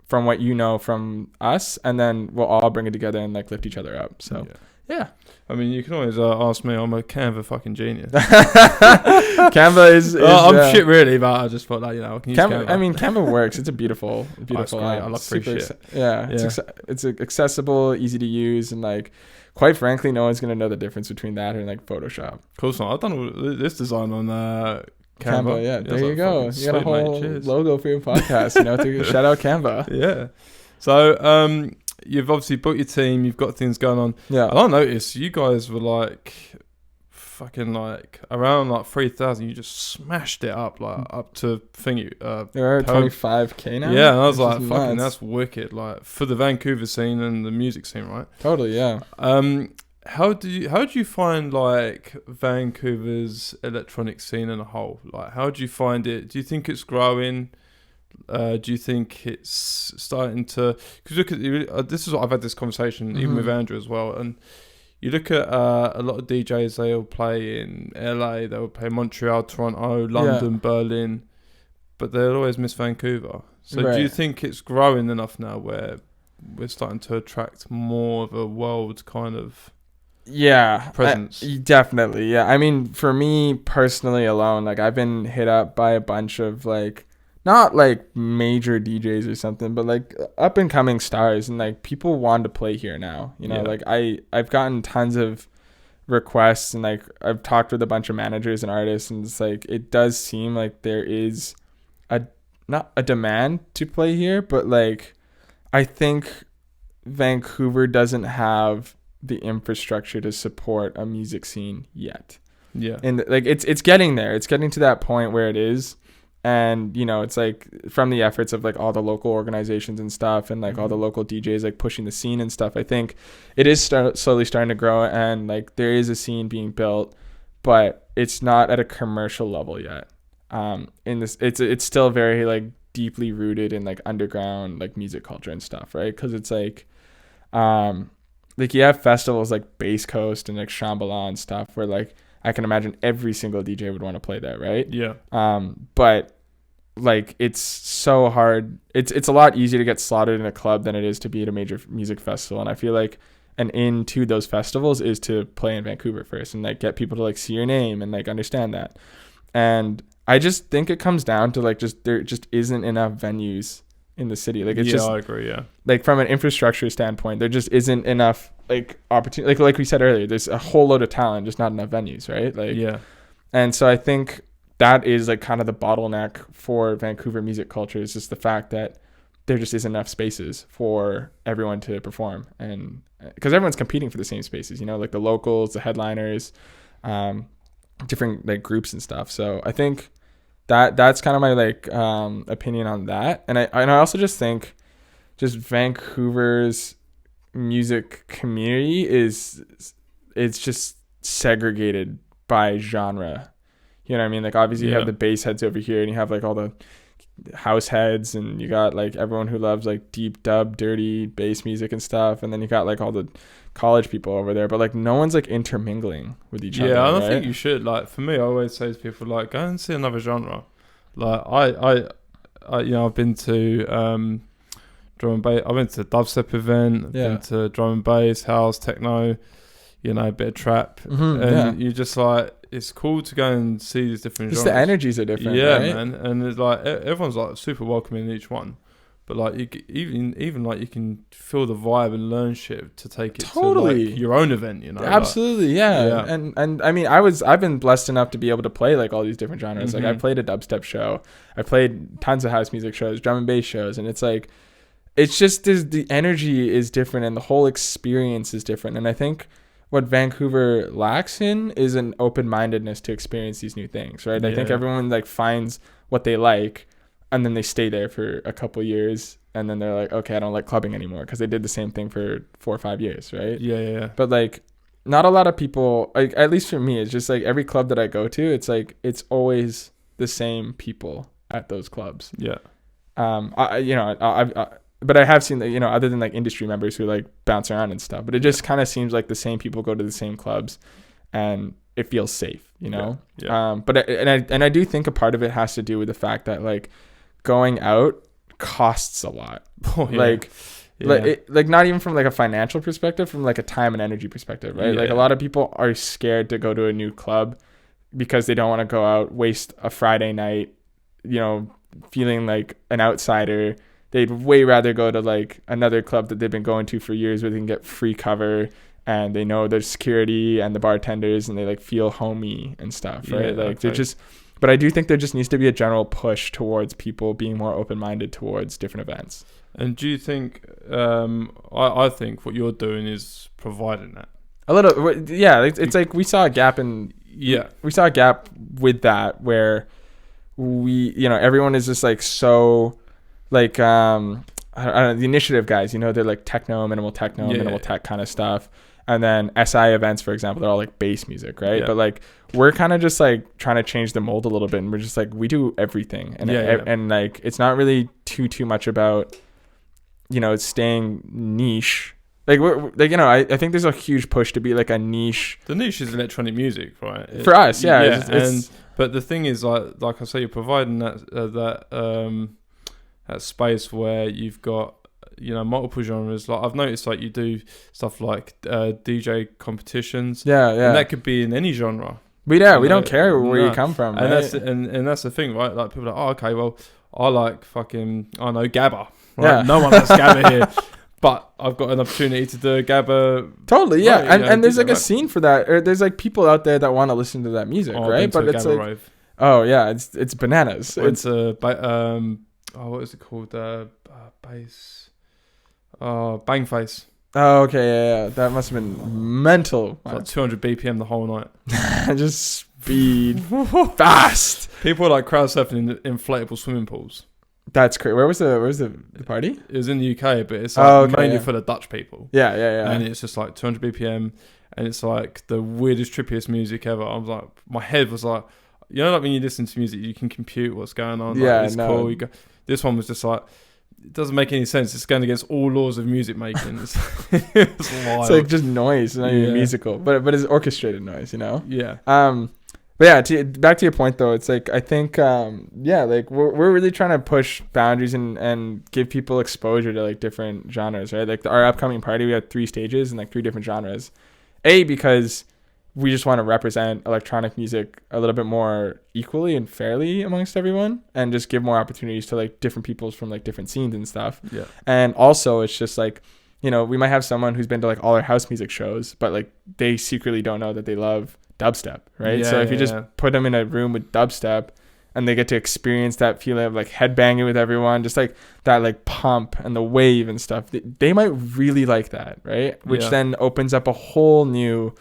from what you know from us, and then we'll all bring it together and like lift each other up. So I mean, you can always ask me. I'm a Canva fucking genius. Canva is I'm shit really, but I just thought that, you know, I can use Canva. I mean, Canva works. It's a beautiful I love free shit. It's accessible, easy to use, and like quite frankly, no one's gonna know the difference between that and like Photoshop. Cool. So I've done all this design on Canva. There you go. You got a whole logo for your podcast. You know, shout out Canva. Yeah. So you've obviously built your team. You've got things going on. Yeah. And I noticed you guys were like fucking like around like 3,000. You just smashed it up like up to thingy. You're at 25K now. Yeah, and I was like, fucking, that's wicked. Like for the Vancouver scene and the music scene, right? Totally. Yeah. How do you find like Vancouver's electronic scene in a whole? Like, how do you find it? Do you think it's growing? Do you think it's starting to? Because look at this is what I've had this conversation even with Andrew as well, and you look at a lot of DJs. They all play in LA, they will play Montreal, Toronto, London, Berlin, but they'll always miss Vancouver. So do you think it's growing enough now where we're starting to attract more of a world kind of presence? Definitely. I mean, for me personally alone, like I've been hit up by a bunch of like, not like major DJs or something, but like up and coming stars, and like people want to play here now, you know. Like I've gotten tons of requests, and like I've talked with a bunch of managers and artists, and it's like it does seem like there is not a demand to play here, but like I think Vancouver doesn't have the infrastructure to support a music scene yet. Yeah. And like it's getting there. It's getting to that point where it is. And, you know, it's like from the efforts of like all the local organizations and stuff, and like all the local DJs like pushing the scene and stuff, I think it is slowly starting to grow, and like there is a scene being built, but it's not at a commercial level yet. In this, it's still very like deeply rooted in like underground like music culture and stuff, right? Because it's like you have festivals like Bass Coast and like Shambhala and stuff where like I can imagine every single DJ would want to play there, right? Yeah. But like it's so hard. It's a lot easier to get slotted in a club than it is to be at a major music festival, and I feel like and into those festivals is to play in Vancouver first and like get people to like see your name and like understand that. And I just think it comes down to like just there just isn't enough venues in the city. Like it's just, I agree. Yeah, like from an infrastructure standpoint, there just isn't enough like opportunity. Like we said earlier, there's a whole load of talent, just not enough venues, right? Like yeah. And so I think that is like kind of the bottleneck for Vancouver music culture, is just the fact that there just isn't enough spaces for everyone to perform, and because everyone's competing for the same spaces, you know, like the locals, the headliners, different like groups and stuff. So I think that's kind of my like opinion on that. And I also just think just Vancouver's music community it's just segregated by genre. You know what I mean? Like obviously you have the bass heads over here, and you have like all the house heads, and you got like everyone who loves like deep dub, dirty bass music and stuff, and then you got like all the college people over there, but like no one's like intermingling with each other. I don't think you should. Like for me, I always say to people like, go and see another genre. Like I you know, I've been to drum and bass. I went to a dubstep event. I've been to drum and bass, house, techno, you know, a bit of trap, and you just like, it's cool to go and see these different genres. Just the energies are different, right? Man. And it's like everyone's like super welcoming in each one, but like you even like you can feel the vibe and learn shit to take it to like your own event, you know. Absolutely, like, yeah. And I mean, I've been blessed enough to be able to play like all these different genres. Like I played a dubstep show, I played tons of house music shows, drum and bass shows, and it's like, it's just the energy is different and the whole experience is different. And I think what Vancouver lacks in is an open-mindedness to experience these new things, right? I think everyone like finds what they like, and then they stay there for a couple of years, and then they're like, okay, I don't like clubbing anymore, because they did the same thing for 4 or 5 years, right? Yeah. But like, not a lot of people, like at least for me, it's just like every club that I go to, it's like it's always the same people at those clubs. Yeah. But I have seen that, you know, other than like industry members who like bounce around and stuff, but it just kind of seems like the same people go to the same clubs, and it feels safe, you know? Yeah. But I do think a part of it has to do with the fact that like going out costs a lot. Oh, yeah. Like not even from like a financial perspective, from like a time and energy perspective, right? Like a lot of people are scared to go to a new club because they don't want to go out, waste a Friday night, you know, feeling like an outsider. They'd way rather go to like another club that they've been going to for years, where they can get free cover, and they know there's security and the bartenders, and they like feel homey and stuff, right? They're just, but I do think there just needs to be a general push towards people being more open-minded towards different events. And do you think, I think what you're doing is providing that? A little, yeah. It's like we saw a gap with that, where you know, everyone is just like so, like I don't know, the initiative guys, you know, they're like techno, minimal tech kind of stuff. And then SI events, for example, they're all like bass music, right? But like we're kind of just like trying to change the mold a little bit, and we're just like, we do everything, and and like it's not really too much about, you know, staying niche. Like we're like, you know, I think there's a huge push to be like a niche. The niche is electronic music, right? For us, but the thing is, like I say, you're providing that space where you've got, you know, multiple genres. Like I've noticed, like you do stuff like DJ competitions. And that could be in any genre. We don't care where you come from, and right? that's the thing, right? Like people are like, oh, okay, well, I like fucking, I know Gabba, right? No one likes Gabba here, but I've got an opportunity to do Gabba. Totally, yeah. Right, and there's like a scene for that, or there's like people out there that want to listen to that music, right? But it's like, Rave. Oh yeah, it's bananas. It's what is it called? Bass. Bang Face. Oh, okay, yeah. That must have been mental. Like 200 BPM the whole night. Just speed. Fast. People are like crowd surfing in inflatable swimming pools. That's crazy. Where was the party? It was in the UK, but it's like mainly for the Dutch people. Yeah. And it's just like 200 BPM, and it's like the weirdest, trippiest music ever. I was like, my head was like, you know, like when you listen to music, you can compute what's going on. Yeah, like, it's cool. This one was just like, it doesn't make any sense. It's going against all laws of music making. It's wild. It's like just noise, not even musical, but it's orchestrated noise, you know? Yeah. But yeah, back to your point though, it's like I think like we're really trying to push boundaries and give people exposure to like different genres, right? Like our upcoming party, we have 3 stages and like 3 different genres. Because we just want to represent electronic music a little bit more equally and fairly amongst everyone, and just give more opportunities to like different peoples from like different scenes and stuff. Yeah. And also it's just like, you know, we might have someone who's been to like all our house music shows, but like they secretly don't know that they love dubstep, right? Yeah, so if you just put them in a room with dubstep and they get to experience that feeling of like headbanging with everyone, just like that like pump and the wave and stuff, they might really like that, right? Which then opens up a whole new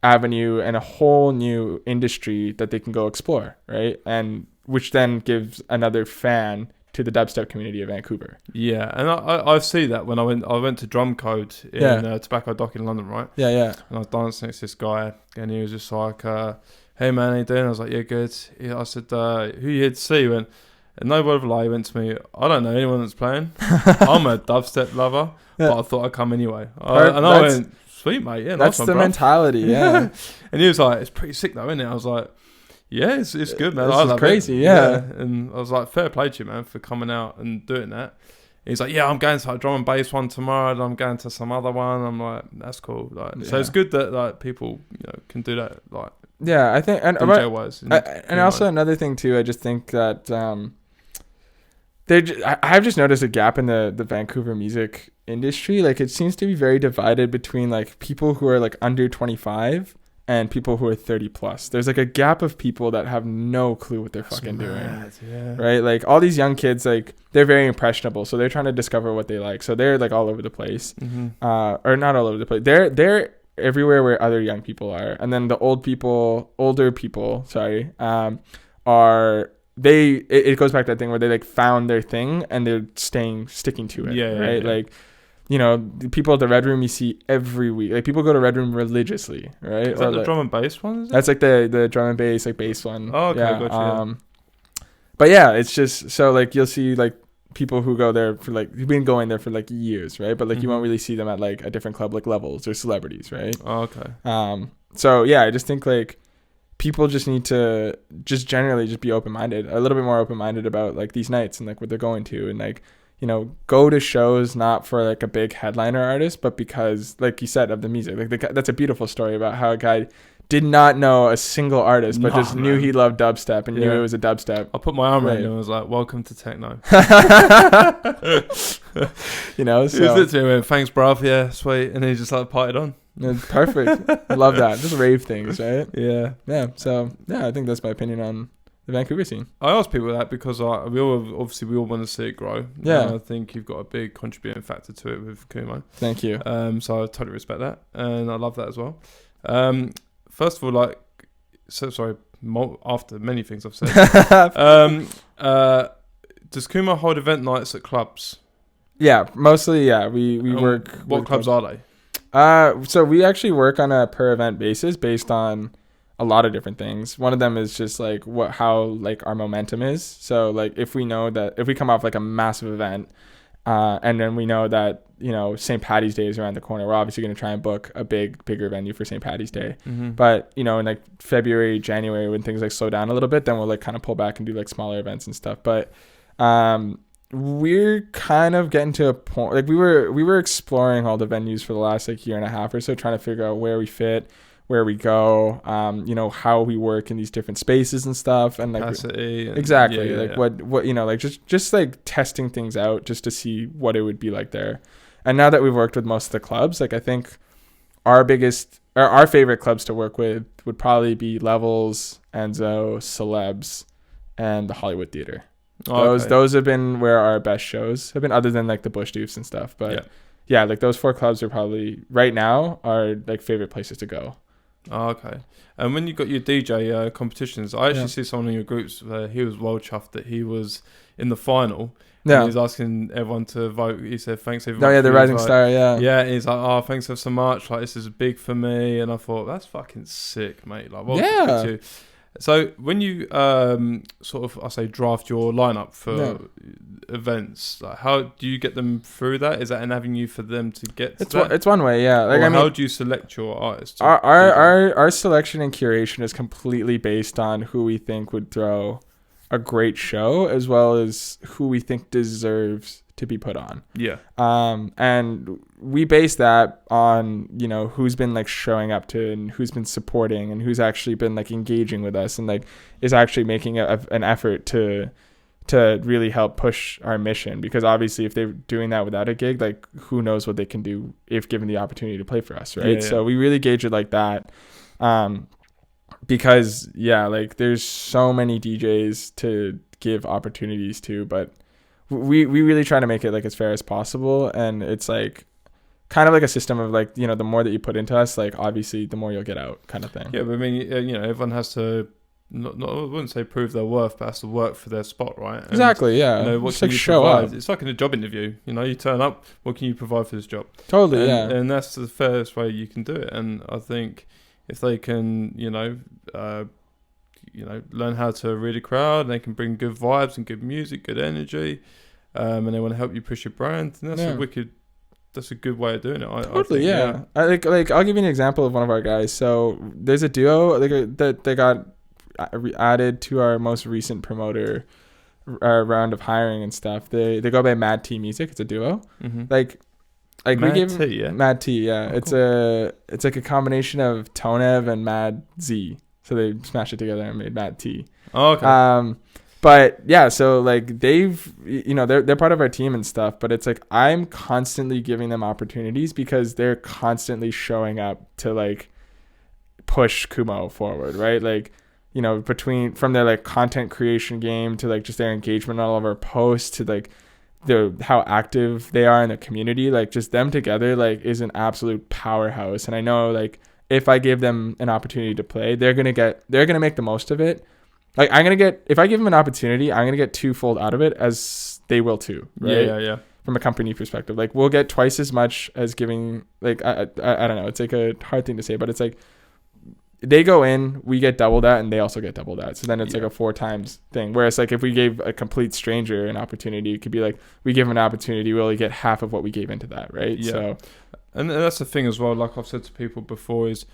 avenue and a whole new industry that they can go explore, right? And which then gives another fan to the dubstep community of Vancouver. Yeah, and I see that when I went to Drum Code in Tobacco Dock in London, right? Yeah. And I was dancing next to this guy, and he was just like, "Hey man, how you doing?" I was like, "Yeah, good." I said, "Who you here to see?" He went, and no word of a lie, he went to me, "I don't know anyone that's playing. I'm a dubstep lover, but I thought I'd come anyway." And I went, "Sweet mate, yeah, that's nice the one, mentality, yeah." And he was like, "It's pretty sick though, isn't it?" I was like, "Yeah, it's good, man. This is crazy, yeah." And I was like, "Fair play to you, man, for coming out and doing that." He's like, "Yeah, I'm going to a drum and bass one tomorrow, and I'm going to some other one." I'm like, "That's cool." Like, so it's good that like people, you know, can do that. Like, yeah, I think, and DJ wise, and also another thing too, I just think that I've just noticed a gap in the Vancouver music industry. Like, it seems to be very divided between like people who are like under 25 and people who are 30 plus. There's like a gap of people that have no clue what they're fucking doing. Yeah. Right? Like all these young kids, like they're very impressionable. So they're trying to discover what they like. So they're like all over the place. Mm-hmm. Or not all over the place. They're everywhere where other young people are. And then the older people, it goes back to that thing where they like found their thing and they're sticking to it. Right? Yeah. Like, you know, the people at the Red Room you see every week. Like, people go to Red Room religiously, right? Is that the drum and bass one? Is it? That's like the drum and bass, like bass one. Oh, okay, yeah. gotcha. But yeah, it's just so like you'll see like people who go there for like who've been going there for like years, right? But like you won't really see them at like a different club like Levels or Celebrities, right? Oh, okay. So yeah, I just think like people just need to just generally just be open-minded, a little bit more open-minded about like these nights and like what they're going to, and like, you know, go to shows not for like a big headliner artist, but because, like you said, of the music. Like that's a beautiful story about how a guy did not know a single artist, but knew he loved dubstep and knew it was a dubstep. I put my arm around him and was like, "Welcome to techno." You know, so he was literally went, "Thanks, bruv. Yeah, sweet," and he just like partied on. Perfect. I love that. Just rave things, right? Yeah. So yeah, I think that's my opinion on the Vancouver scene. I ask people that because we all want to see it grow. Yeah, and I think you've got a big contributing factor to it with Kumo. Thank you. So I totally respect that, and I love that as well. First of all, like, so sorry. After many things I've said, does Kumo hold event nights at clubs? Yeah, mostly. Yeah, we work. What clubs are they? So we actually work on a per event basis based on a lot of different things. One of them is just like how like our momentum is. So like if we know that if we come off like a massive event, and then we know that, you know, St. Paddy's Day is around the corner, we're obviously going to try and book a bigger venue for St. Paddy's Day. Mm-hmm. But, you know, in like February, January, when things like slow down a little bit, then we'll like kind of pull back and do like smaller events and stuff. But we're kind of getting to a point, like we were exploring all the venues for the last like year and a half or so, trying to figure out where we fit, where we go, you know, how we work in these different spaces and stuff, and like capacity, exactly, like what you know, like just like testing things out just to see what it would be like there. And now that we've worked with most of the clubs, like I think our favorite clubs to work with would probably be Levels, Enzo, Celebs, and the Hollywood Theater. Those have been where our best shows have been, other than like the Bush Doofs and stuff. But yeah, like those 4 clubs are probably right now our like favorite places to go. Oh, okay. And when you got your DJ competitions, I actually see someone in your groups where he was well chuffed that he was in the final. Yeah. He was asking everyone to vote. He said, "Thanks everyone." Oh yeah, the Rising Star. Yeah. Yeah. And he's like, "Oh, thanks so much. Like, this is big for me." And I thought, that's fucking sick, mate. Like, well, to you. So when you sort of, I say, draft your lineup for events, like how do you get them through that? Is that an avenue for them to get to that? It's one way, yeah. Like, how do you select your artists? Our selection and curation is completely based on who we think would throw a great show, as well as who we think deserves to be put on. Yeah. And we base that on, you know, who's been like showing up to and who's been supporting and who's actually been like engaging with us and like is actually making an effort to really help push our mission. Because obviously if they're doing that without a gig, like who knows what they can do if given the opportunity to play for us, right? So we really gauge it like that. Because like there's so many DJs to give opportunities to, but we really try to make it like as fair as possible. And it's like kind of like a system of like, you know, the more that you put into us, like obviously the more you'll get out, kind of thing. Yeah, but I mean, you know, everyone has to not I wouldn't say prove their worth, but has to work for their spot, right? And, exactly. Yeah. You know, what just can like you show provide? up. It's like in a job interview. You know, you turn up. What can you provide for this job? Totally. And that's the fairest way you can do it. And I think if they can, learn how to read a crowd, and they can bring good vibes and good music, good energy, and they want to help you push your brand, and that's a good way of doing it. Totally. I think, like I'll give you an example of one of our guys. So there's a duo that they got added to our most recent promoter round of hiring and stuff. They go by Mad T Music. It's a duo. Mm-hmm. Like Mad we give T, yeah. Mad T, yeah. Oh, it's like a combination of Tonev and Mad Z. So they smashed it together and made Mad T. Oh, okay. But yeah, so like they've, you know, they're part of our team and stuff, but it's like I'm constantly giving them opportunities because they're constantly showing up to like push Kumo forward, right? Like, you know, from their like content creation game to like just their engagement on all of our posts to like how active they are in the community, like just them together like is an absolute powerhouse. And I know like if I give them an opportunity to play, they're gonna make the most of it. Like if I give them an opportunity, I'm gonna get twofold out of it as they will too, right? Yeah. From a company perspective, like we'll get twice as much as giving. Like I don't know, it's like a hard thing to say, but it's like they go in, we get double that, and they also get double that. So then it's like a 4 times thing. Whereas like if we gave a complete stranger an opportunity, it could be like we give them an opportunity, we only get half of what we gave into that, right? Yeah. So, and that's the thing as well. Like I've said to people before, is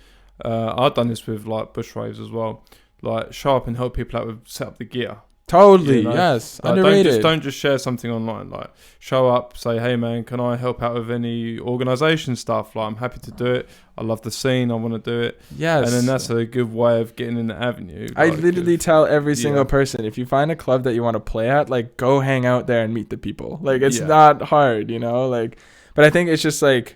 I've done this with like bush raves as well. Like show up and help people out with set up the gear. Totally, you know? yes. Like, underrated. Don't just share something online. Like show up, say, hey man, can I help out with any organisation stuff? Like I'm happy to do it. I love the scene. I want to do it. Yes. And then that's a good way of getting in the avenue. I literally tell every single person, if you find a club that you want to play at, like go hang out there and meet the people. Like it's not hard, you know. Like, but I think it's just like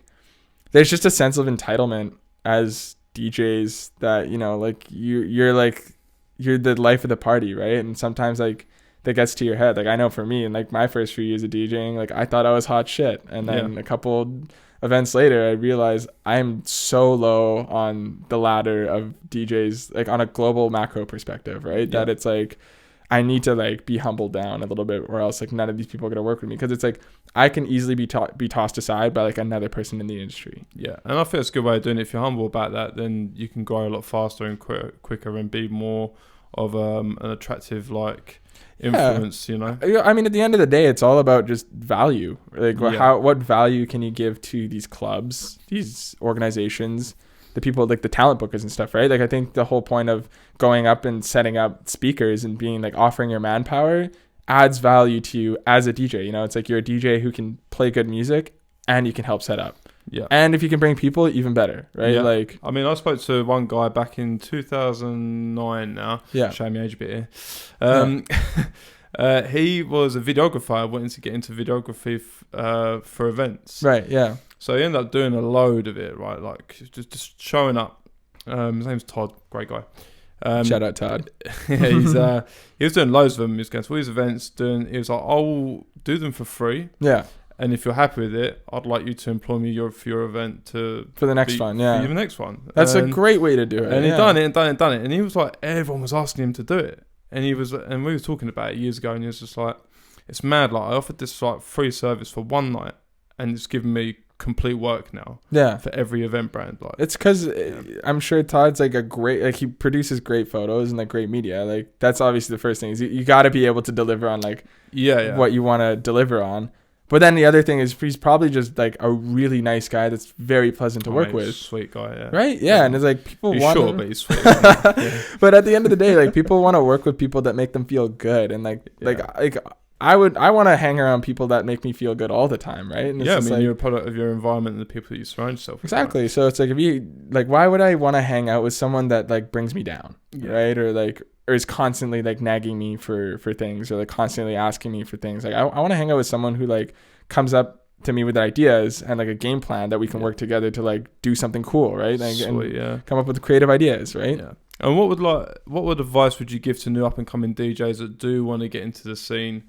there's just a sense of entitlement as DJs that, you know, like you're the life of the party, right? And sometimes like that gets to your head. Like I know for me, and like my first few years of DJing, like I thought I was hot shit, and then a couple events later, I realized I'm so low on the ladder of DJs, like on a global macro perspective, right? That it's like I need to like be humbled down a little bit, or else like none of these people are gonna work with me, because it's like I can easily be tossed aside by like another person in the industry. Yeah, and I think it's a good way of doing it. If you're humble about that, then you can grow a lot faster and quicker and be more of an attractive like influence, you know. I mean, at the end of the day, it's all about just value. Like what value can you give to these clubs, these organizations, the people, like the talent bookers and stuff, right? Like I think the whole point of going up and setting up speakers and being like offering your manpower adds value to you as a DJ. You know, it's like you're a DJ who can play good music and you can help set up. Yeah. And if you can bring people, even better, right? Yeah. Like, I mean, I spoke to one guy back in 2009 now. Yeah. Show me age a bit here. He was a videographer, wanting to get into videography for events. Right, yeah. So he ended up doing a load of it, right? Like just showing up. His name's Todd, great guy. Shout out Todd. Yeah, he was doing loads of them. He was going to all these events. He was like, I'll do them for free. Yeah. And if you're happy with it, I'd like you to employ me for your event for the next one. Yeah, for the next one. That's a great way to do it. And he done it. And he was like, everyone was asking him to do it. And we were talking about it years ago. And he was just like, it's mad. Like I offered this like free service for one night, and it's given me complete work now. Yeah. For every event brand, like it's because I'm sure Todd's like a great, like he produces great photos and like great media. Like that's obviously the first thing is you got to be able to deliver on like what you want to deliver on. But then the other thing is he's probably just like a really nice guy that's very pleasant to work with. Sweet guy, yeah. Right? Yeah. And it's like people he's want short, but he's sweet. Yeah. But at the end of the day, like people want to work with people that make them feel good. And like I want to hang around people that make me feel good all the time, right? And it's you're a product of your environment and the people that you surround yourself with. Exactly. So it's like if you like, why would I want to hang out with someone that like brings me down, right? Or like, or is constantly like nagging me for things, or like constantly asking me for things. Like I want to hang out with someone who like comes up to me with ideas and like a game plan that we can work together to like do something cool, right? Like, and come up with creative ideas, right? Yeah. And what advice would you give to new up and coming DJs that do want to get into the scene?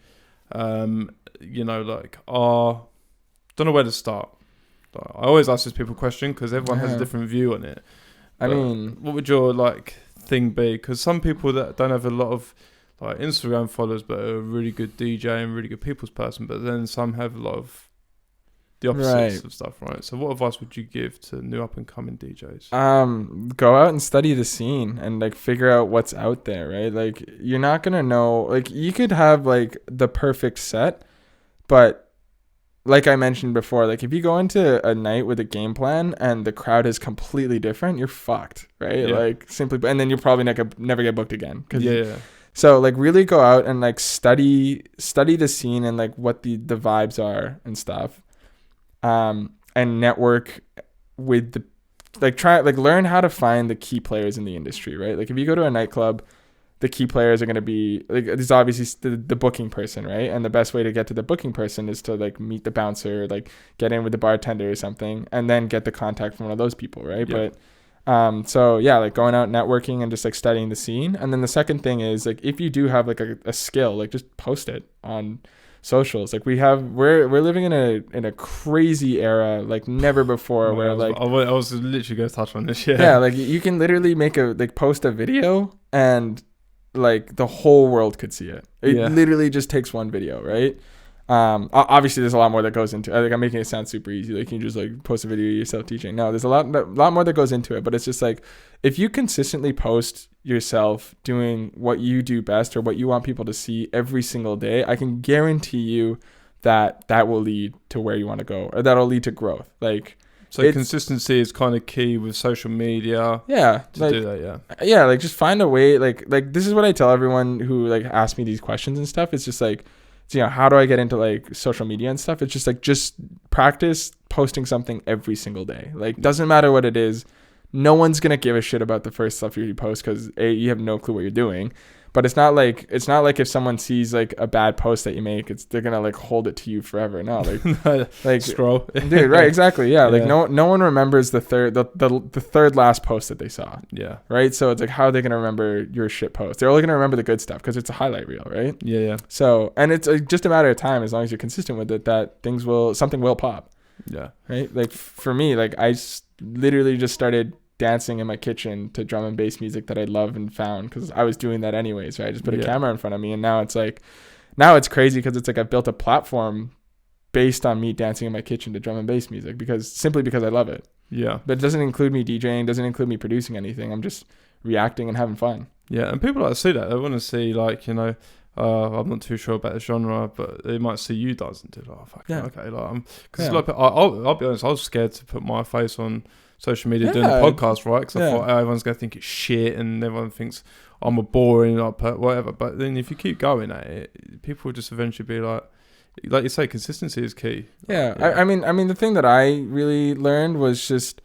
Don't know where to start. I always ask this people question because everyone has a different view on it. I mean, what would your like thing be? Because some people that don't have a lot of like Instagram followers but are a really good DJ and really good people's person, but then some have a lot of the opposites of stuff, right? So what advice would you give to new up and coming DJs? Go out and study the scene and like figure out what's out there, right? Like you're not gonna know, like you could have like the perfect set, but like I mentioned before, like if you go into a night with a game plan and the crowd is completely different, you're fucked, right? Yeah. Like simply, and then you'll probably never get booked again. Yeah. So like really go out and like study the scene and like what the vibes are and stuff. And network with the learn how to find the key players in the industry, right? Like if you go to a nightclub, the key players are going to be like, there's obviously the booking person, right? And the best way to get to the booking person is to like meet the bouncer, like get in with the bartender or something, and then get the contact from one of those people, right? Yep. But so yeah, like going out networking and just like studying the scene. And then the second thing is like if you do have like a skill, like just post it on socials. Like we're living in a crazy era like never before. Where like I was literally going to touch on this. Yeah, like you can literally post a video and like the whole world could see it. It literally just takes one video, right? Obviously there's a lot more that goes into it. Like I'm making it sound super easy. Like you can just like post a video of yourself teaching. No, there's a lot more that goes into it, but it's just like if you consistently post yourself doing what you do best or what you want people to see every single day, I can guarantee you that will lead to where you want to go, or that'll lead to growth. Like so consistency is kind of key with social media. Yeah. To do that, Yeah, like just find a way, like this is what I tell everyone who like asks me these questions and stuff. It's just like, you know, how do I get into like social media and stuff? It's just like, just practice posting something every single day. Like doesn't matter what it is. No one's going to give a shit about the first stuff you post because you have no clue what you're doing. But it's not like if someone sees like a bad post that you make, they're gonna like hold it to you forever. No, like scroll, dude. Right, exactly. Yeah, like no one remembers the third last post that they saw. Yeah. Right. So it's like, how are they gonna remember your shit post? They're only gonna remember the good stuff because it's a highlight reel, right? Yeah. So and it's just a matter of time as long as you're consistent with it that something will pop. Yeah. Right. Like for me, like I literally just started dancing in my kitchen to drum and bass music that I love and found because I was doing that anyways, right? I just put a camera in front of me, and now it's crazy because it's like I've built a platform based on me dancing in my kitchen to drum and bass music because I love it. Yeah. But it doesn't include me DJing, doesn't include me producing anything. I'm just reacting and having fun. Yeah, and people like to see that. They want to see like, you know, I'm not too sure about the genre, but they might see you dancing to okay, like because I'll be honest, I was scared to put my face on social media doing a podcast, right? Because I thought everyone's gonna think it's shit and everyone thinks I'm a boring whatever. But then if you keep going at it, people will just eventually be like you say, consistency is key. I mean the thing that I really learned was just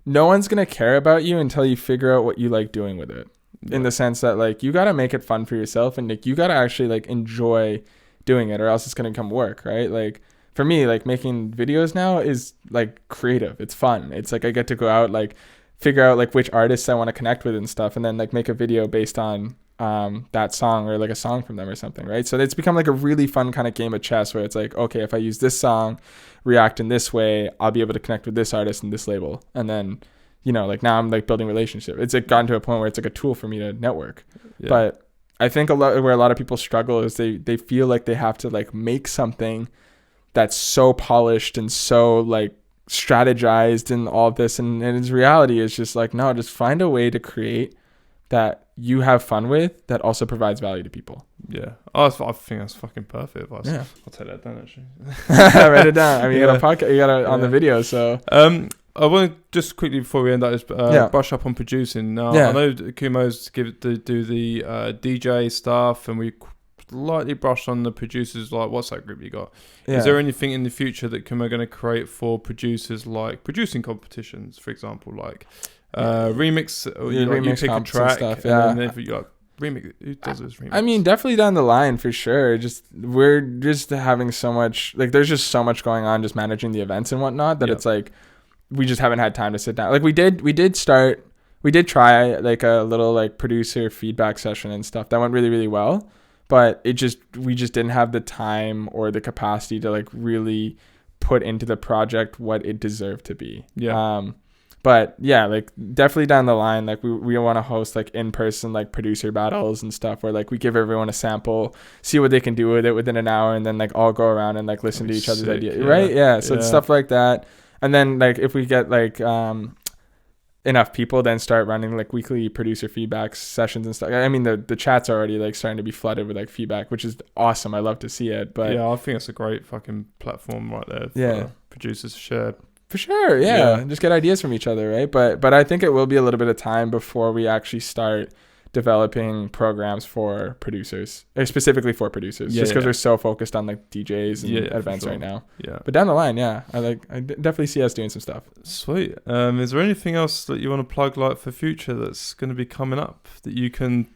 no one's gonna care about you until you figure out what you like doing with it. In the sense that like you gotta make it fun for yourself and like you gotta actually like enjoy doing it, or else it's gonna become work, right? Like for me, like making videos now is like creative. It's fun. It's like I get to go out, like figure out like which artists I want to connect with and stuff, and then like make a video based on that song or like a song from them or something, right? So it's become like a really fun kind of game of chess where it's like, okay, if I use this song, react in this way, I'll be able to connect with this artist and this label, and then you know, like now I'm like building relationship. It's like gotten to a point where it's like a tool for me to network. Yeah. But I think where a lot of people struggle is they feel like they have to like make something that's so polished and so like strategized and all of this, and its reality is just like, no, just find a way to create that you have fun with that also provides value to people. Yeah. I think that's fucking perfect advice. Yeah. I'll take that down actually. Write it down. I mean, you got a podcast, you got it on the video, so. I want to just quickly before we end up, brush up on producing. Now, I know Kumo's do the DJ stuff, and we lightly brushed on the producers. Like, what's that group you got? Is there anything in the future that Kumo are going to create for producers, like producing competitions, for example, like remix? You pick a track, stuff, and then if you got remix, who does this remix? I mean, definitely down the line for sure. We're just having so much, like, there's just so much going on, just managing the events and whatnot, that it's like we just haven't had time to sit down. Like, we did try like a little like producer feedback session and stuff that went really, really well, but we just didn't have the time or the capacity to like really put into the project what it deserved to be. But yeah, like definitely down the line, like we want to host like in-person like producer battles and stuff where like we give everyone a sample, see what they can do with it within an hour, and then like all go around and like listen to each other's ideas, right? Yeah, so it's stuff like that. And then like if we get like enough people, then start running like weekly producer feedback sessions and stuff. I mean, the chat's already like starting to be flooded with like feedback, which is awesome. I love to see it. But yeah, I think it's a great fucking platform right there for producers to share. For sure, yeah. Just get ideas from each other, right? But I think it will be a little bit of time before we actually start developing programs for producers, or specifically for producers, just because we're so focused on like DJs and events right now. Yeah. But down the line, I definitely see us doing some stuff. Sweet. Is there anything else that you want to plug like for future that's going to be coming up that you can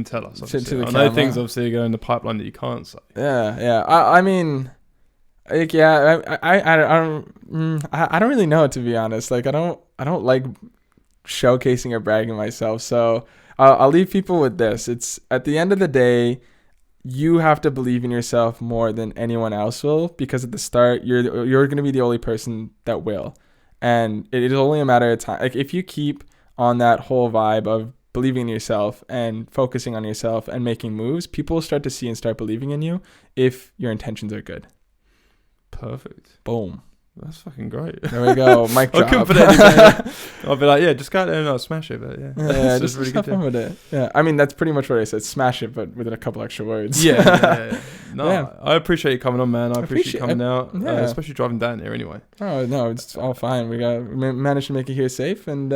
tell us? I know things obviously go in the pipeline that you can't say. Yeah. I mean. Like, I don't really know, to be honest. Like, I don't like showcasing or bragging myself. So I'll leave people with this. It's at the end of the day, you have to believe in yourself more than anyone else will, because at the start you're going to be the only person that will, and it is only a matter of time. Like, if you keep on that whole vibe of believing in yourself and focusing on yourself and making moves, people will start to see and start believing in you if your intentions are good. Perfect. Boom. That's fucking great. There we go. Mic drop. I couldn't put anything. I'll be like, just go out there and I'll smash it. But just really have fun with it. Yeah, I mean, that's pretty much what I said. Smash it, but with a couple extra words. No, I appreciate you coming on, man. I appreciate you coming out, especially driving down here anyway. Oh no, it's all fine. We managed to make it here safe, and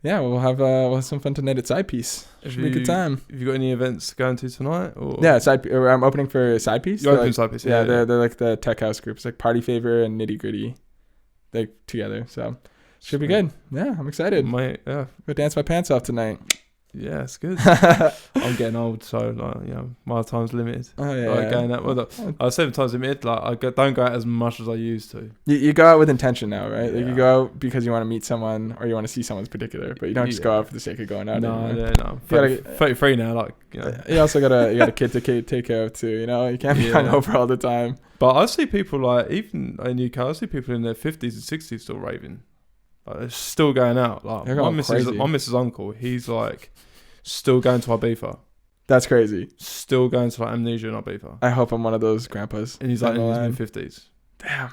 we'll have some fun tonight at Side Piece. Should be a good time. Have you got any events going to tonight? Or? Yeah, I'm opening for Side Piece. You're opening Side Piece. Yeah, they're like the tech house groups, like Party Favor and Nitty Gritty, like together. So should be good. Yeah, I'm excited. Go dance my pants off tonight. Yeah, it's good. I'm getting old, so my time's limited. Oh yeah. Going out, I was 7 times limited. Like I don't go out as much as I used to. You go out with intention now, right? Like you go out because you want to meet someone or you want to see someone's particular, but you don't just go out for the sake of going out. No. 33 now, like you also got a kid to take care of too. You know, you can't be hungover all the time. But I see people like even in UK, I see people in their 50s and 60s still raving. Like they're still going out. Like my missus' uncle, he's like still going to Ibiza. That's crazy. Still going to like Amnesia and Ibiza. I hope I'm one of those grandpas. And he's like in his mid-50s. Damn.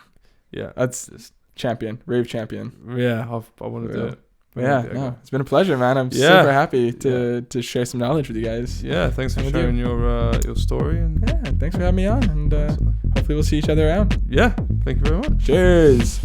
Yeah. That's champion. Rave champion. Yeah, I want to do it. It's been a pleasure, man. I'm super happy to share some knowledge with you guys. Yeah, thanks for sharing your story. And thanks for having me on. And hopefully we'll see each other around. Yeah, thank you very much. Cheers.